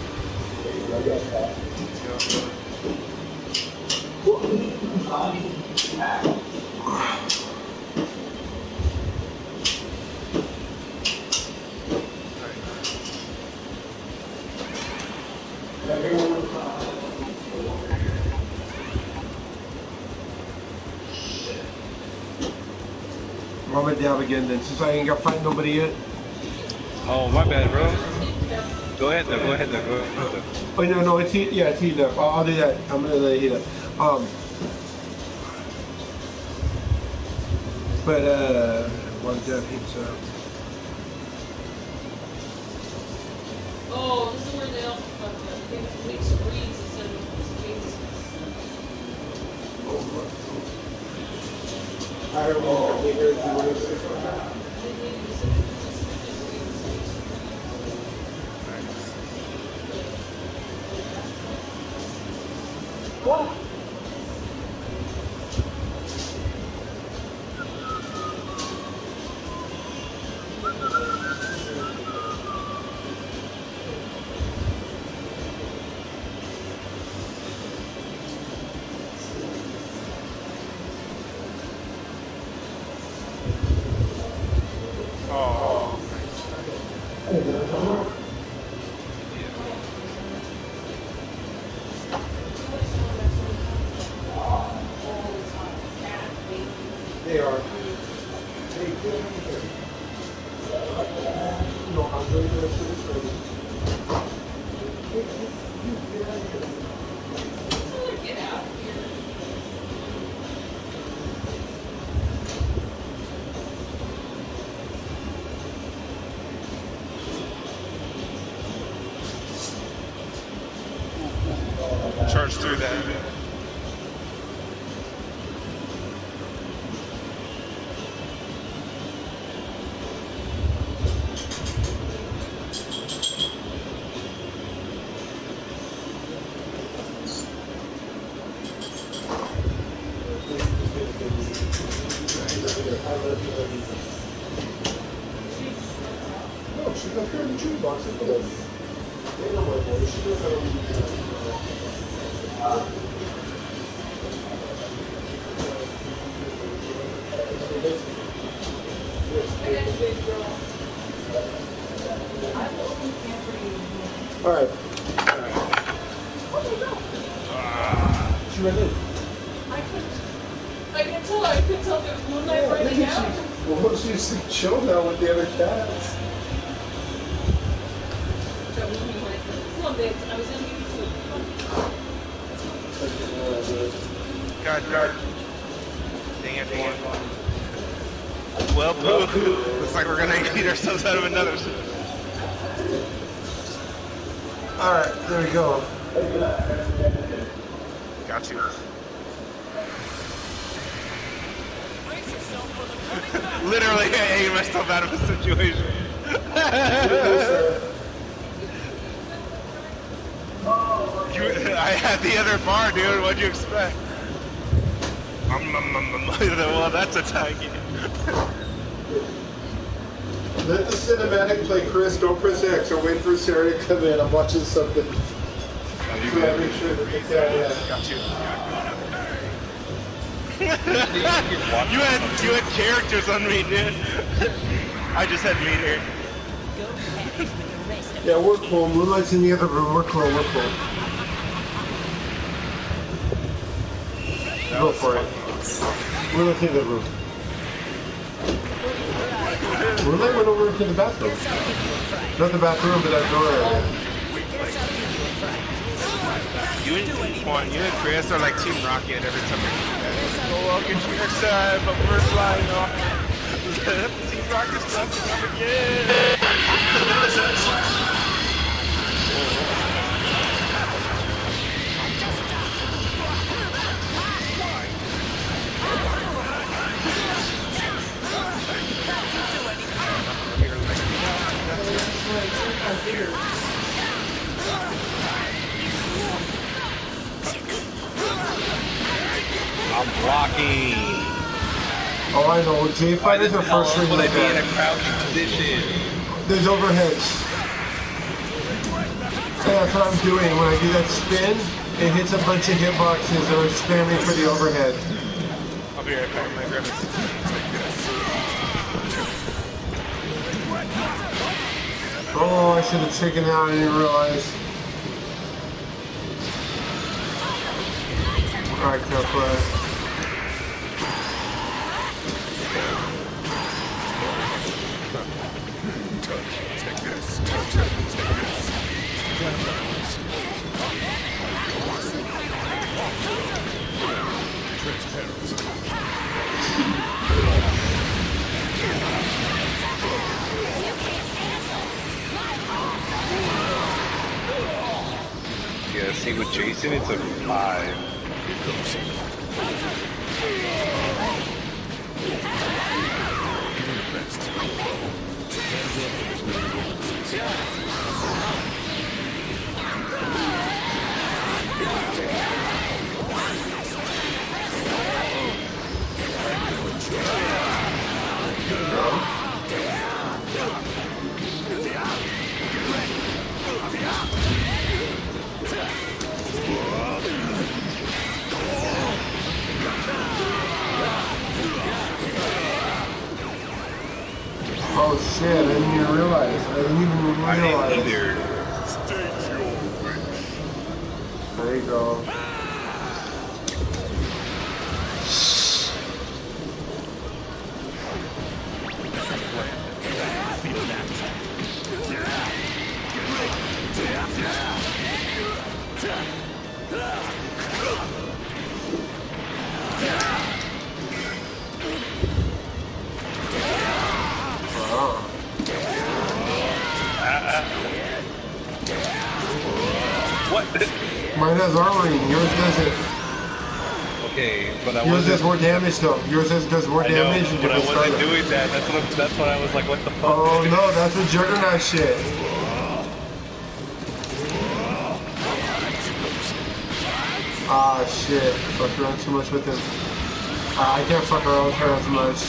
I'm gonna dab again then, since I ain't got to fight nobody yet. Oh, my bad, bro. Go ahead though. Oh no, it's heating up. I'll do that. I'm gonna let it heat up. One dab heats up. Oh, this is where they all make screens instead of cases. I don't know if you What? They are. No, I'm really going to put this ready. Get out of here. Charge through that. No, she's up here in the tree box. Look at this. They know my voice. She knows how to All right. She ran in. I can tell. I could tell there was moonlight breaking out. Well, she's chill now with the other cats. Come on, babes. I was gonna give you food. God. Dang it. Well, poo. Looks like we're gonna eat ourselves out of another. Alright, there we go. Got you. Literally, I ate myself out of a situation. I had the other bar, dude. What'd you expect? Well, that's a tie game. Let the cinematic play, Chris. Don't press X. I'm waiting for Sarah to come in. I'm watching something. You So I make sure that the cat, Got you. you had characters on me, dude. I just had meter. yeah, we're cool. Moonlight's in the other room. We're cool. Go for it. Moonlight's in the room. Moonlight went over into the bathroom. Not the bathroom, but that door area. You and Chris are like Team Rocket every time you're oh, I'll get you next time, but we're flying off. Team Rocket's flying off again. I'm blocking. Oh, I know. J fighters are frustrating When I like be in a that. crouching position. There's overheads. So that's what I'm doing. When I do that spin, it hits a bunch of hitboxes that are spamming for the overhead. I'll be right back. My grab is. Oh, I should have taken it out. I didn't realize. Alright, careful. Yeah, see with Jason, it's a 5. Oh shit, I didn't even realize. I didn't even I realize. didn't either. There you go. What? Mine has armoring, yours doesn't. Okay, but I Yours wasn't. does more damage though. Yours does more I know, damage and but I different wasn't starter. doing that. That's what I was like, what the fuck? Oh no, that's a Juggernaut shit. Ah shit, fucked around too much with him. I can't fuck around with her as much.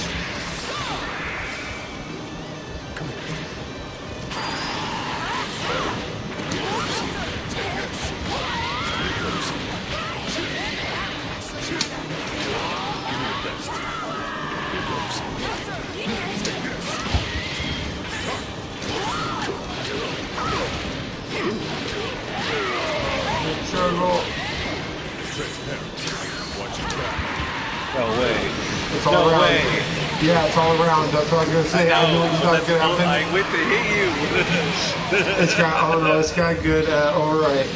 struggle. No way. It's all No around. way. Yeah, it's all around. That's what I was gonna say. I knew what you thought was gonna happen. I went to hit you. It's got, oh no, it's got good override.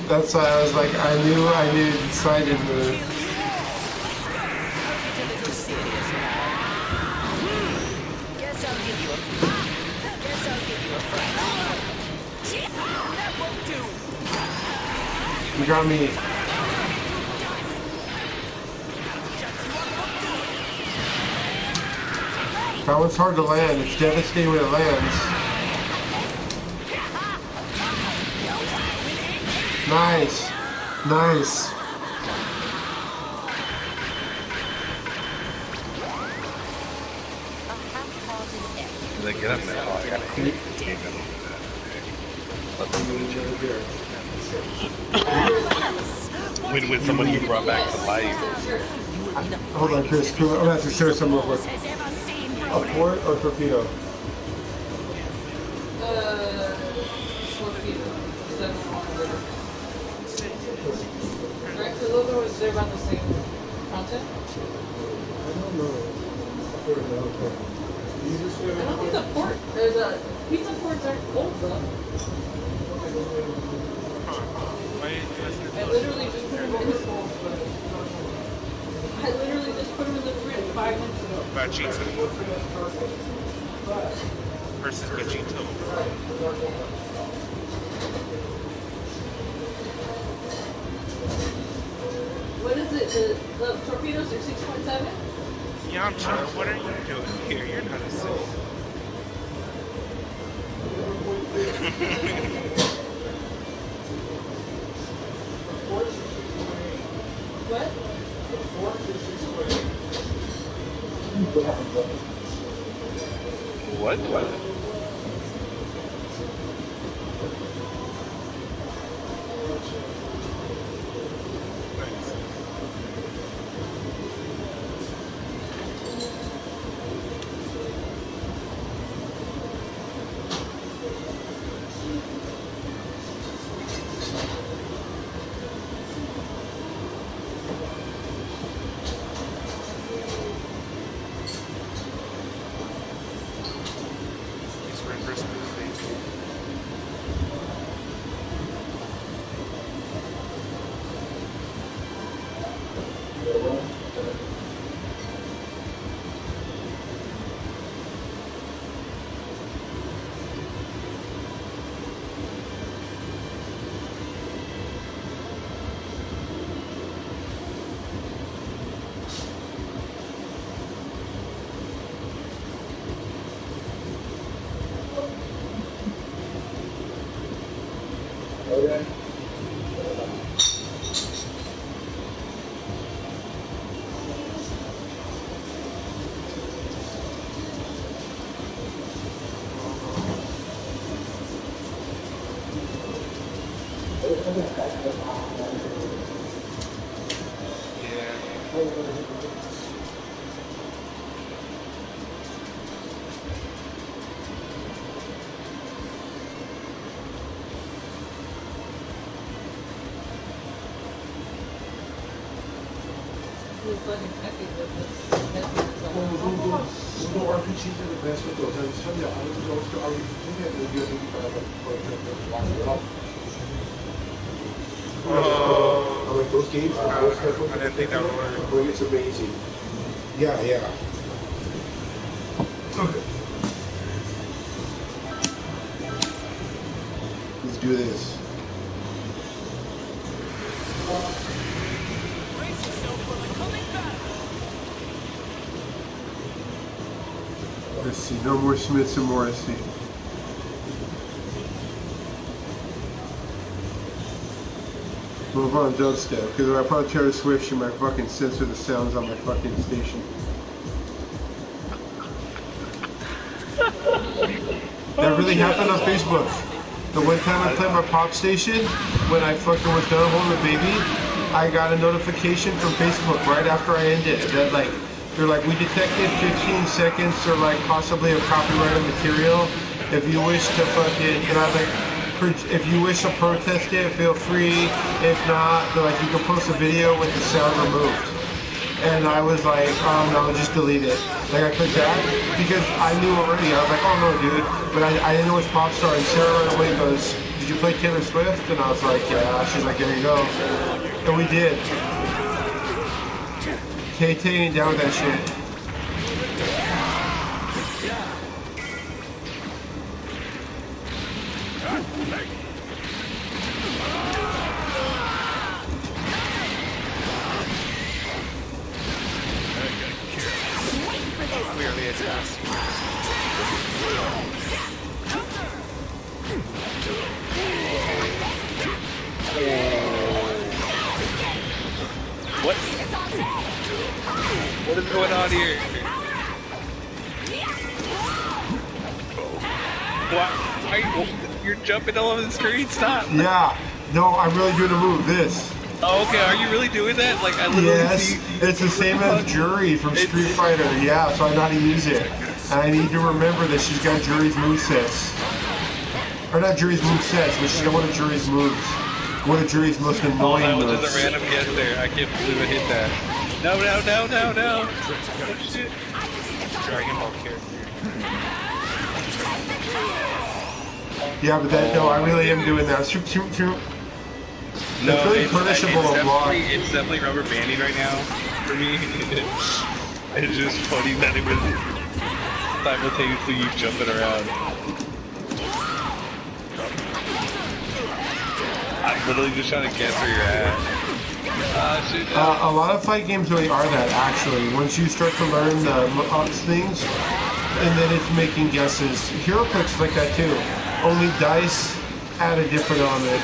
That's why I was like, I knew the decided move. Guess I'll give you a fright. That won't do. You got me. That one's hard to land. It's devastating when it lands. Nice. Nice. Like, get up now. Oh, I gotta hit it. When somebody you brought back to life. Hold on, Chris. I'm gonna have to show some real quick. A port or torpedo? Torpedo. Right, so those are they're about the same content? I don't know. I don't think the port, there's a, pizza ports aren't old though. I literally just put them in the I literally just put them in the fridge 5 minutes ago. Vegeta versus Vegeta. What is it? The torpedoes are 6.7? Yamcha, what are you doing here? You're not a Sith. What? What? RPGs are the best with those. I was telling you, I was looking at the video I'm like, those games are those type of I didn't think that would work. Boy, it's amazing. Yeah. Okay. Let's do this. Brace yourself for the coming battle. Let's see, no more Smiths and Morrissey. Move on dubstep, because if I put on Taylor Swift, she might fucking censor the sounds on my fucking station. That really happened on Facebook. The one time I played my pop station, when I fucking was done holding the baby, I got a notification from Facebook right after I ended that like, they're like, we detected 15 seconds or like possibly of copyrighted material. If you wish to fucking, and I was like, if you wish to protest it, feel free. If not, like you can post a video with the sound removed. And I was like, oh no, just delete it. Like I clicked that because I knew already. I was like, oh no, dude. But I didn't know it was Popstar. And Sarah right away goes, did you play Taylor Swift? And I was like, yeah. She's like, there you go. And we did. Tay ain't down with that shit. Clearly it's us. What? What is going on here? What? You're jumping all over the screen? Stop. Yeah. No, I'm really doing a move. This. Oh, okay. Are you really doing that? Like I literally Yes, see. it's the same as Jury from Street Fighter. Yeah, so I know how to use it. And I need to remember that she's got Jury's movesets. Or not Jury's movesets, but she's got one of Jury's moves. One of Jury's most Oh, annoying that was moves. just a random guess there. I can't believe I hit that. No, no, no, no, no. Oh, shit. Dragon Ball character. Yeah, but that, no, I really am doing that. Shoot, shoot, shoot. No, It's really punishable a lot. it's definitely rubber banding right now for me. It's just funny that it was simultaneously you jumping around. I'm literally just trying to guess where you're at. Shoot, A lot of fight games really are that, actually. Once you start to learn the things, and then it's making guesses. HeroClix is like that too. Only dice add a different element.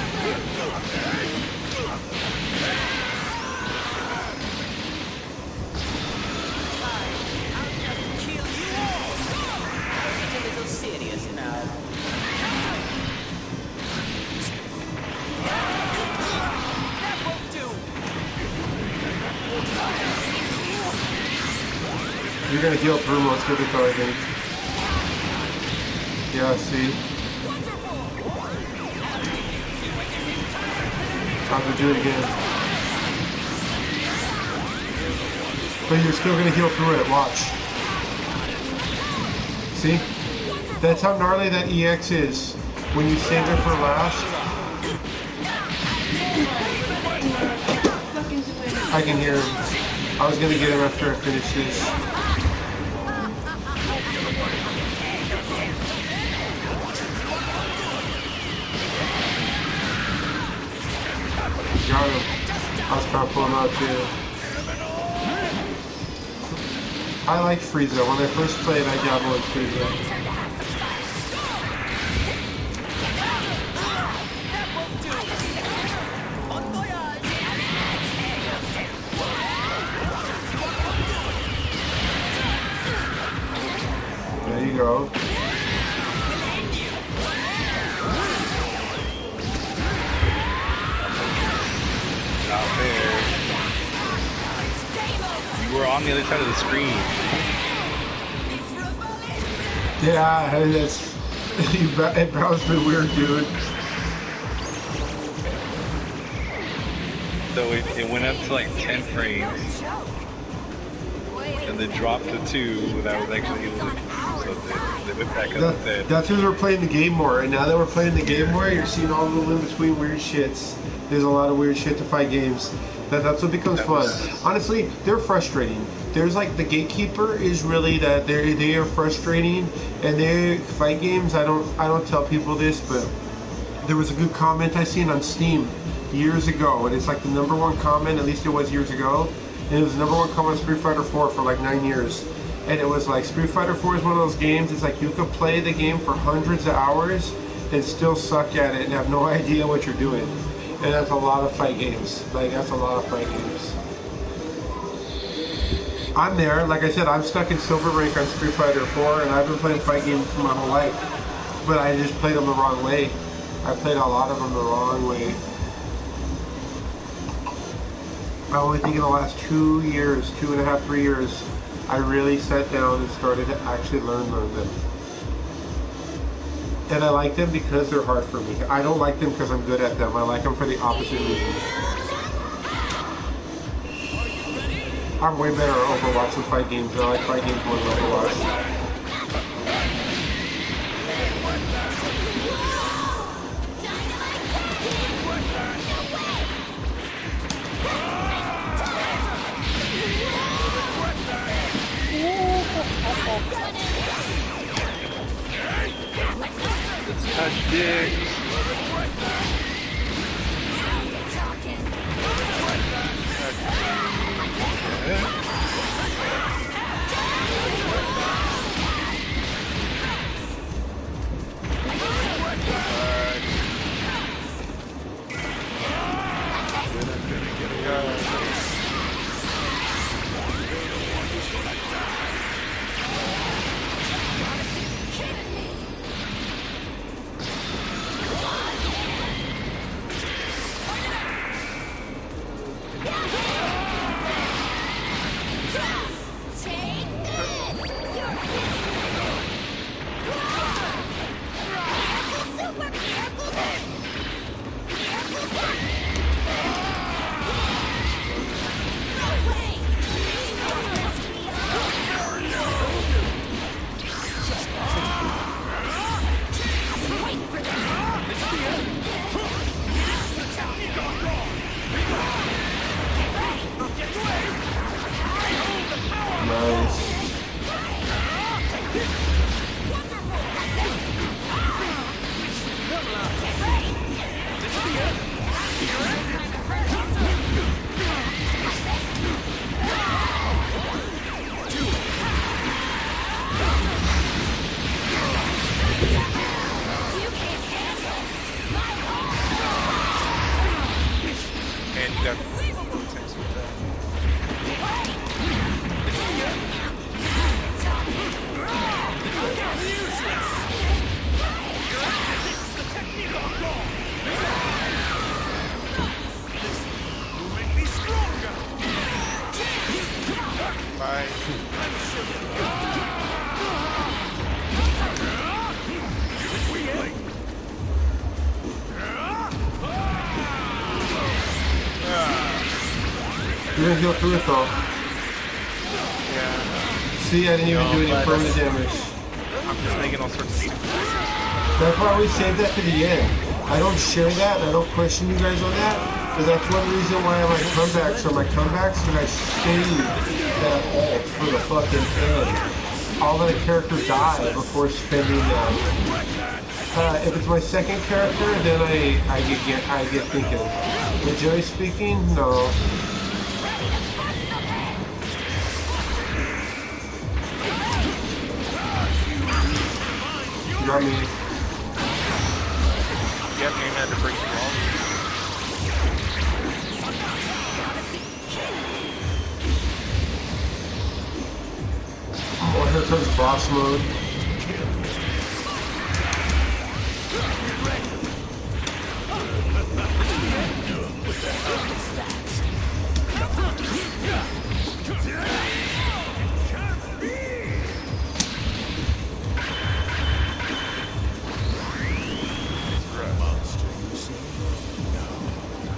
You're gonna heal through most of it though, I think. Yeah, see? Time to do it again. But you're still gonna heal through it, watch. See? That's how gnarly that EX is. When you save it for last. I can hear him. I was gonna get him after I finish this. Got him. I was trying to pull him out too. I like Frieza. When I first played, I dabbled in Frieza. There you go. Not fair. You were on the other side of the screen. Yeah, it's it bounced me weird, dude. So it went up to like 10 frames. And then dropped to 2 without actually able to do something. They went back up to 10. That's because we're playing the game more, and now that we're playing the game more, you're seeing all the in-between weird shits. There's a lot of weird shit to fight games. That's what becomes fun. Honestly, they're frustrating. There's like the gatekeeper is really that they are frustrating, and they fight games. I don't tell people this, but there was a good comment I seen on Steam years ago, and it's like the #1 comment. At least it was years ago. And it was the #1 comment on Street Fighter 4 for like 9 years. And it was like, Street Fighter 4 is one of those games, it's like you could play the game for hundreds of hours and still suck at it and have no idea what you're doing. And that's a lot of fight games. Like, that's a lot of fight games. I'm there, like I said, I'm stuck in Silver Rank on Street Fighter 4, and I've been playing fight games for my whole life. But I just played them the wrong way. I played a lot of them the wrong way. I only think in the last 2 years, 2.5, 3 years, I really sat down and started to actually learn them. And I like them because they're hard for me. I don't like them because I'm good at them. I like them for the opposite reason. I'm way better at Overwatch than fight games. I like fight games more than Overwatch. Touch dicks. You're gonna heal through it though. Yeah. See, I didn't even do any permanent damage. I'm just making all sorts of stupid choices. That's why we saved that to the end. I don't share that and I don't question you guys on that. But that's one reason why my comebacks are my comebacks, and I save that ult for the fucking end. I'll let a character die before spending that. If it's my second character, then I get thinking. But generally speaking, no. You got me. Yep, you had to break the wall. Oh, here comes boss mode.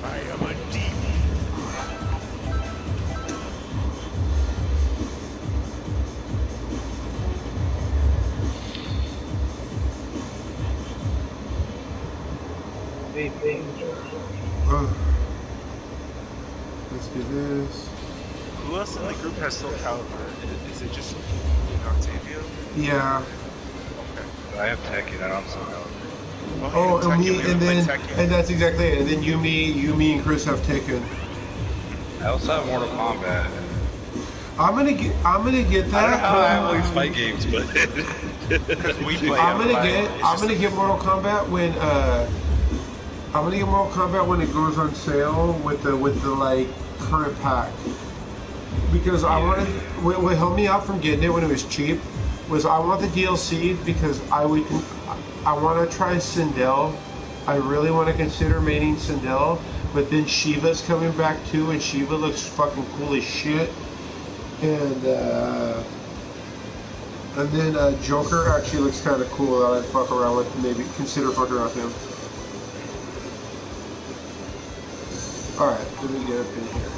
I am a demon. Let's do this. Who else in the group has Soul Calibur? Is it just you and Octavio? Yeah. Okay. I have Tekken. I don't have Soul Calibur. Well, Oh, and Tekken, me, we and haven't then, played Tekken. and that's exactly it. And then you, and Chris have taken. I also have Mortal Kombat. I'm gonna get I don't know that. how I have all these fight games, but Because we play I'm them, like, gonna it's just- get Mortal Kombat when it goes on sale with the like current pack. Because I wanted what held me out from getting it when it was cheap was I want the DLC because I want to try Sindel. I really want to consider maining Sindel, but then Shiva's coming back too, and Shiva looks fucking cool as shit. And And then Joker actually looks kind of cool that I'd fuck around with, maybe consider fucking around with him. Alright, let me get up in here.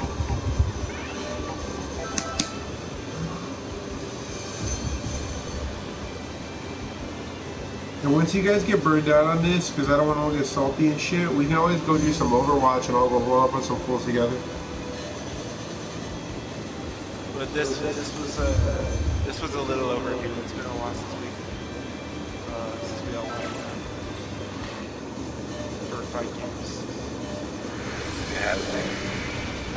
And once you guys get burned out on this, because I don't want to get salty and shit, we can always go do some Overwatch and I'll go roll up on some pools together. But this was a little overdue. It's been a while since we all went for fight games. It has been.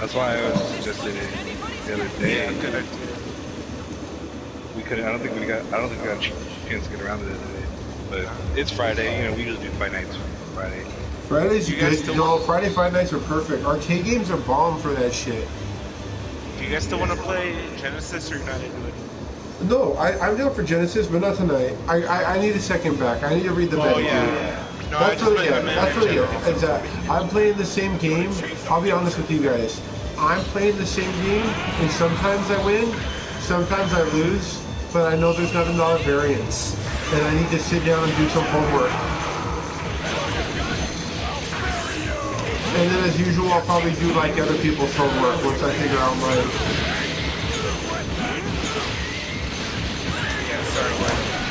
That's why I was suggesting it the other day. Yeah, good idea. We couldn't. I don't think we got a chance to get around to it today. But it's Friday. You know, we usually do fight nights Friday. Fridays You are guys good. still No, want- Friday fight nights are perfect. Arcade games are bomb for that shit. Do you guys still want to play Genesis, or you're not into it? No, I'm down for Genesis, but not tonight. I need a second back. I need to read the menu. No, That's what it is. meant That's in what it general. is. Exactly. I'm playing the same game. I'll be honest with you guys. I'm playing the same game, and sometimes I win, sometimes I lose, but I know there's not another variance, and I need to sit down and do some homework. And then, as usual, I'll probably do like other people's homework once I figure out mine. Yeah, sorry, I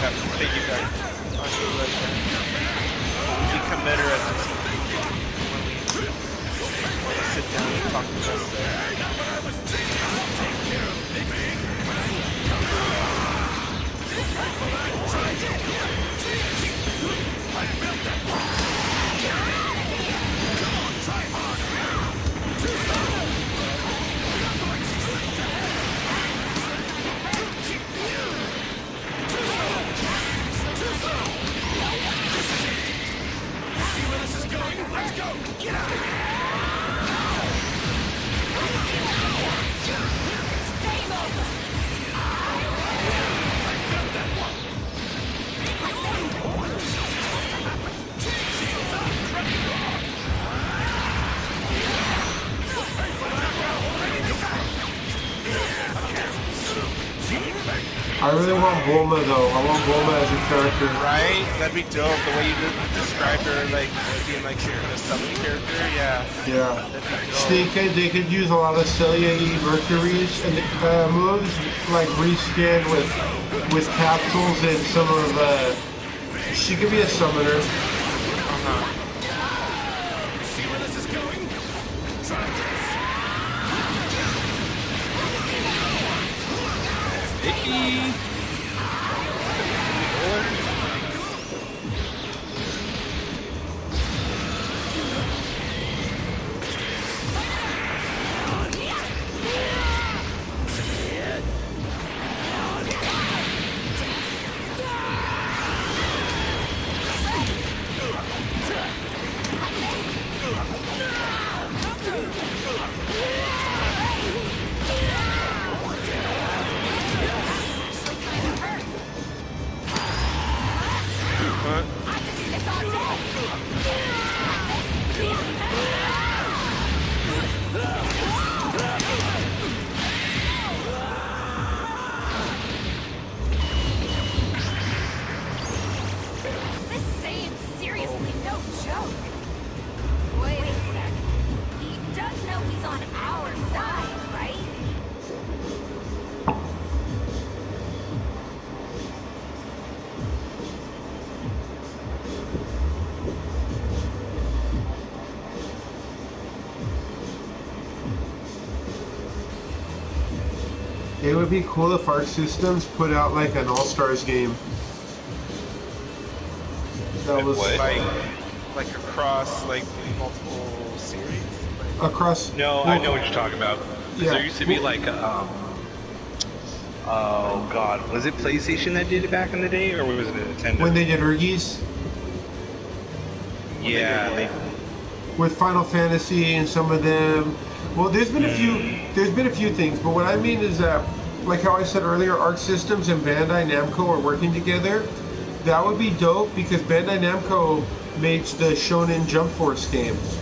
have to piggyback on you like that. We become better at this when we sit down and talk to us. I really want Bulma though. I want Bulma as a character. Right? That'd be dope. The way you described her, like being like some kind of summon character. Yeah. Yeah. That'd be dope. They could use a lot of Celia E. Mercury's and moves like reskin with capsules and some of she could be a summoner. Icky. This Saiyan's seriously no joke. Wait a sec. He does know he's on our side, right? It would be cool if Arc Systems put out like an All-Stars game. That was What? Like across like multiple series. Like, I across. know what you're talking about. 'Cause Yeah. There used to be like, oh god, was it PlayStation that did it back in the day, or was it Nintendo? When they did Urgis yeah, they with Final Fantasy and some of them. Well, there's been a few things, but what I mean is that, like how I said earlier, Arc Systems and Bandai Namco are working together. That would be dope because Bandai Namco makes the Shonen Jump Force games,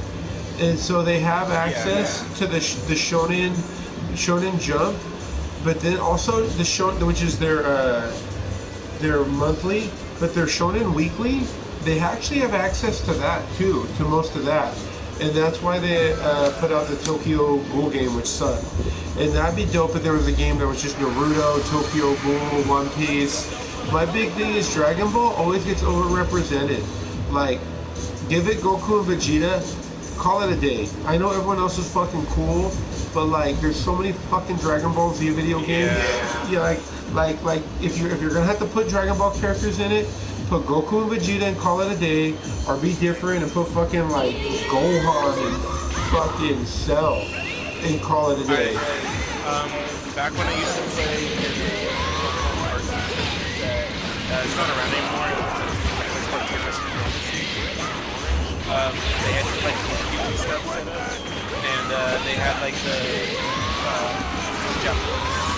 and so they have access to the Shonen Jump, but then also the Shonen, which is their they're monthly, but they're shonen weekly. They actually have access to that too, to most of that, and that's why they put out the Tokyo Ghoul game, which sucked. And that'd be dope if there was a game that was just Naruto, Tokyo Ghoul, One Piece. My big thing is Dragon Ball always gets overrepresented. Like, give it Goku and Vegeta, call it a day. I know everyone else is fucking cool, but like, there's so many fucking Dragon Ball Z video games. Yeah, like if you're gonna have to put Dragon Ball characters in it, put Goku and Vegeta and call it a day, or be different and put fucking like Gohan and fucking Cell and call it a day. Back when I used to play it's not around anymore. It's called PS4 Broadcast. They had like cute stuff set up, and they had like the Japanese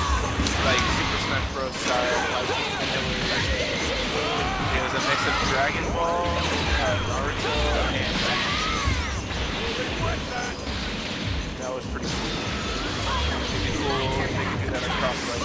like Super Smash Bros. Style fighting, and it was a mix of Dragon Ball, Naruto, and that was pretty cool. It'd be cool if they could do that across like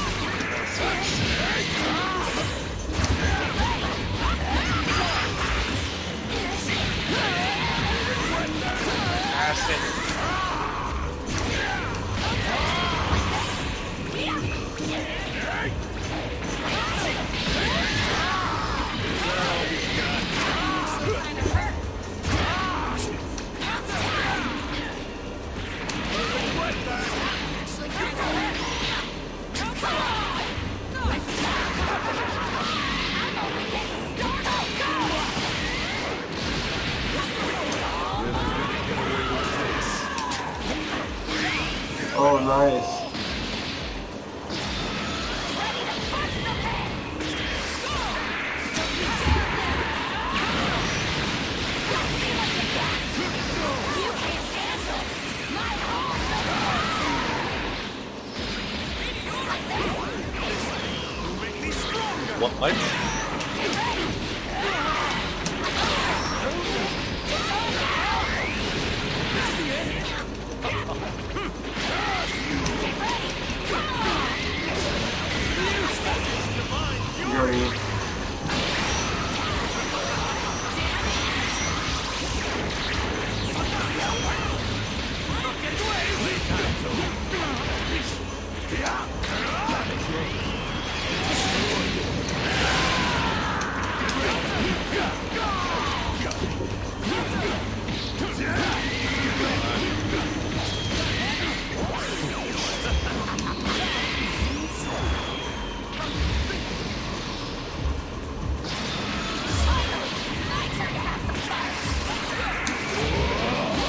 Oh, nice. What?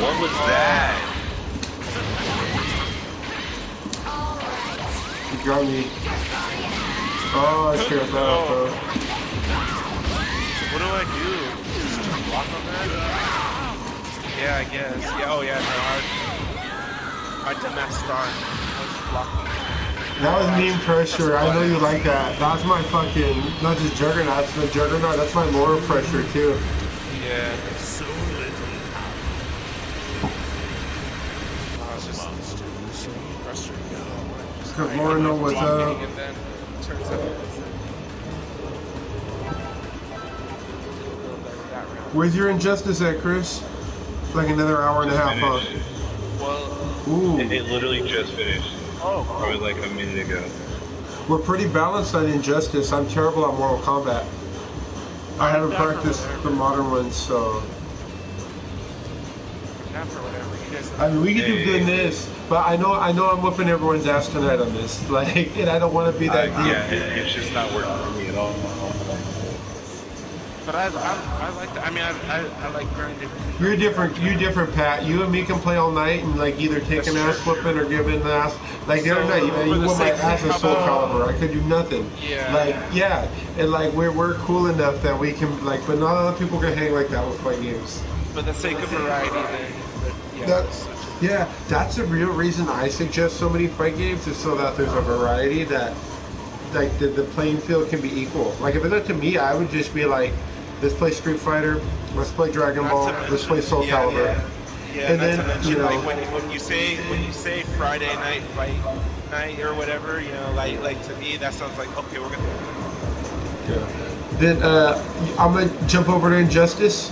What was that? You got me. Oh, I scared that up, bro. What do I do? Just block on that? Yeah, I guess. Yeah, oh yeah, no, I dumbass star. I was blocking. That was mean pressure. I know you like that. That's my fucking, not just Juggernaut, but Juggernaut. That's my Laura pressure too. Yeah. So little. I was just frustrated. Because Laura knows what's up. And then turns out Where's your Injustice at, Chris? Like another hour and a half, huh? well, Ooh. It literally just finished. oh, Probably like a minute ago. We're pretty balanced on Injustice. I'm terrible at Mortal Kombat. I haven't practiced the modern ones, so... not for whatever. You guys I mean, we could do good in this, but I know I'm whooping everyone's ass tonight on this. Like, and I don't want to be that deep. Yeah, it's just not working for me at all. But I like that. I mean, I like grinding. You're different, Pat. You and me can play all night and like either take an ass whooping or give an ass. Like the other night, you whooped my ass with Soul Calibur. I could do nothing. Yeah. Like and like we're cool enough that we can like, but not other people can hang like that with my games. For the sake of variety, then. Yeah. That's the real reason I suggest so many fight games is so that there's a variety that like the playing field can be equal. Like if it's up to me, I would just be like, let's play Street Fighter, let's play Dragon Ball, let's play Soul Calibur. Yeah, And not then, to mention, you know- like when you say Friday night fight night or whatever, you know, like to me that sounds like okay, we're gonna Yeah. Then I'm gonna jump over to Injustice.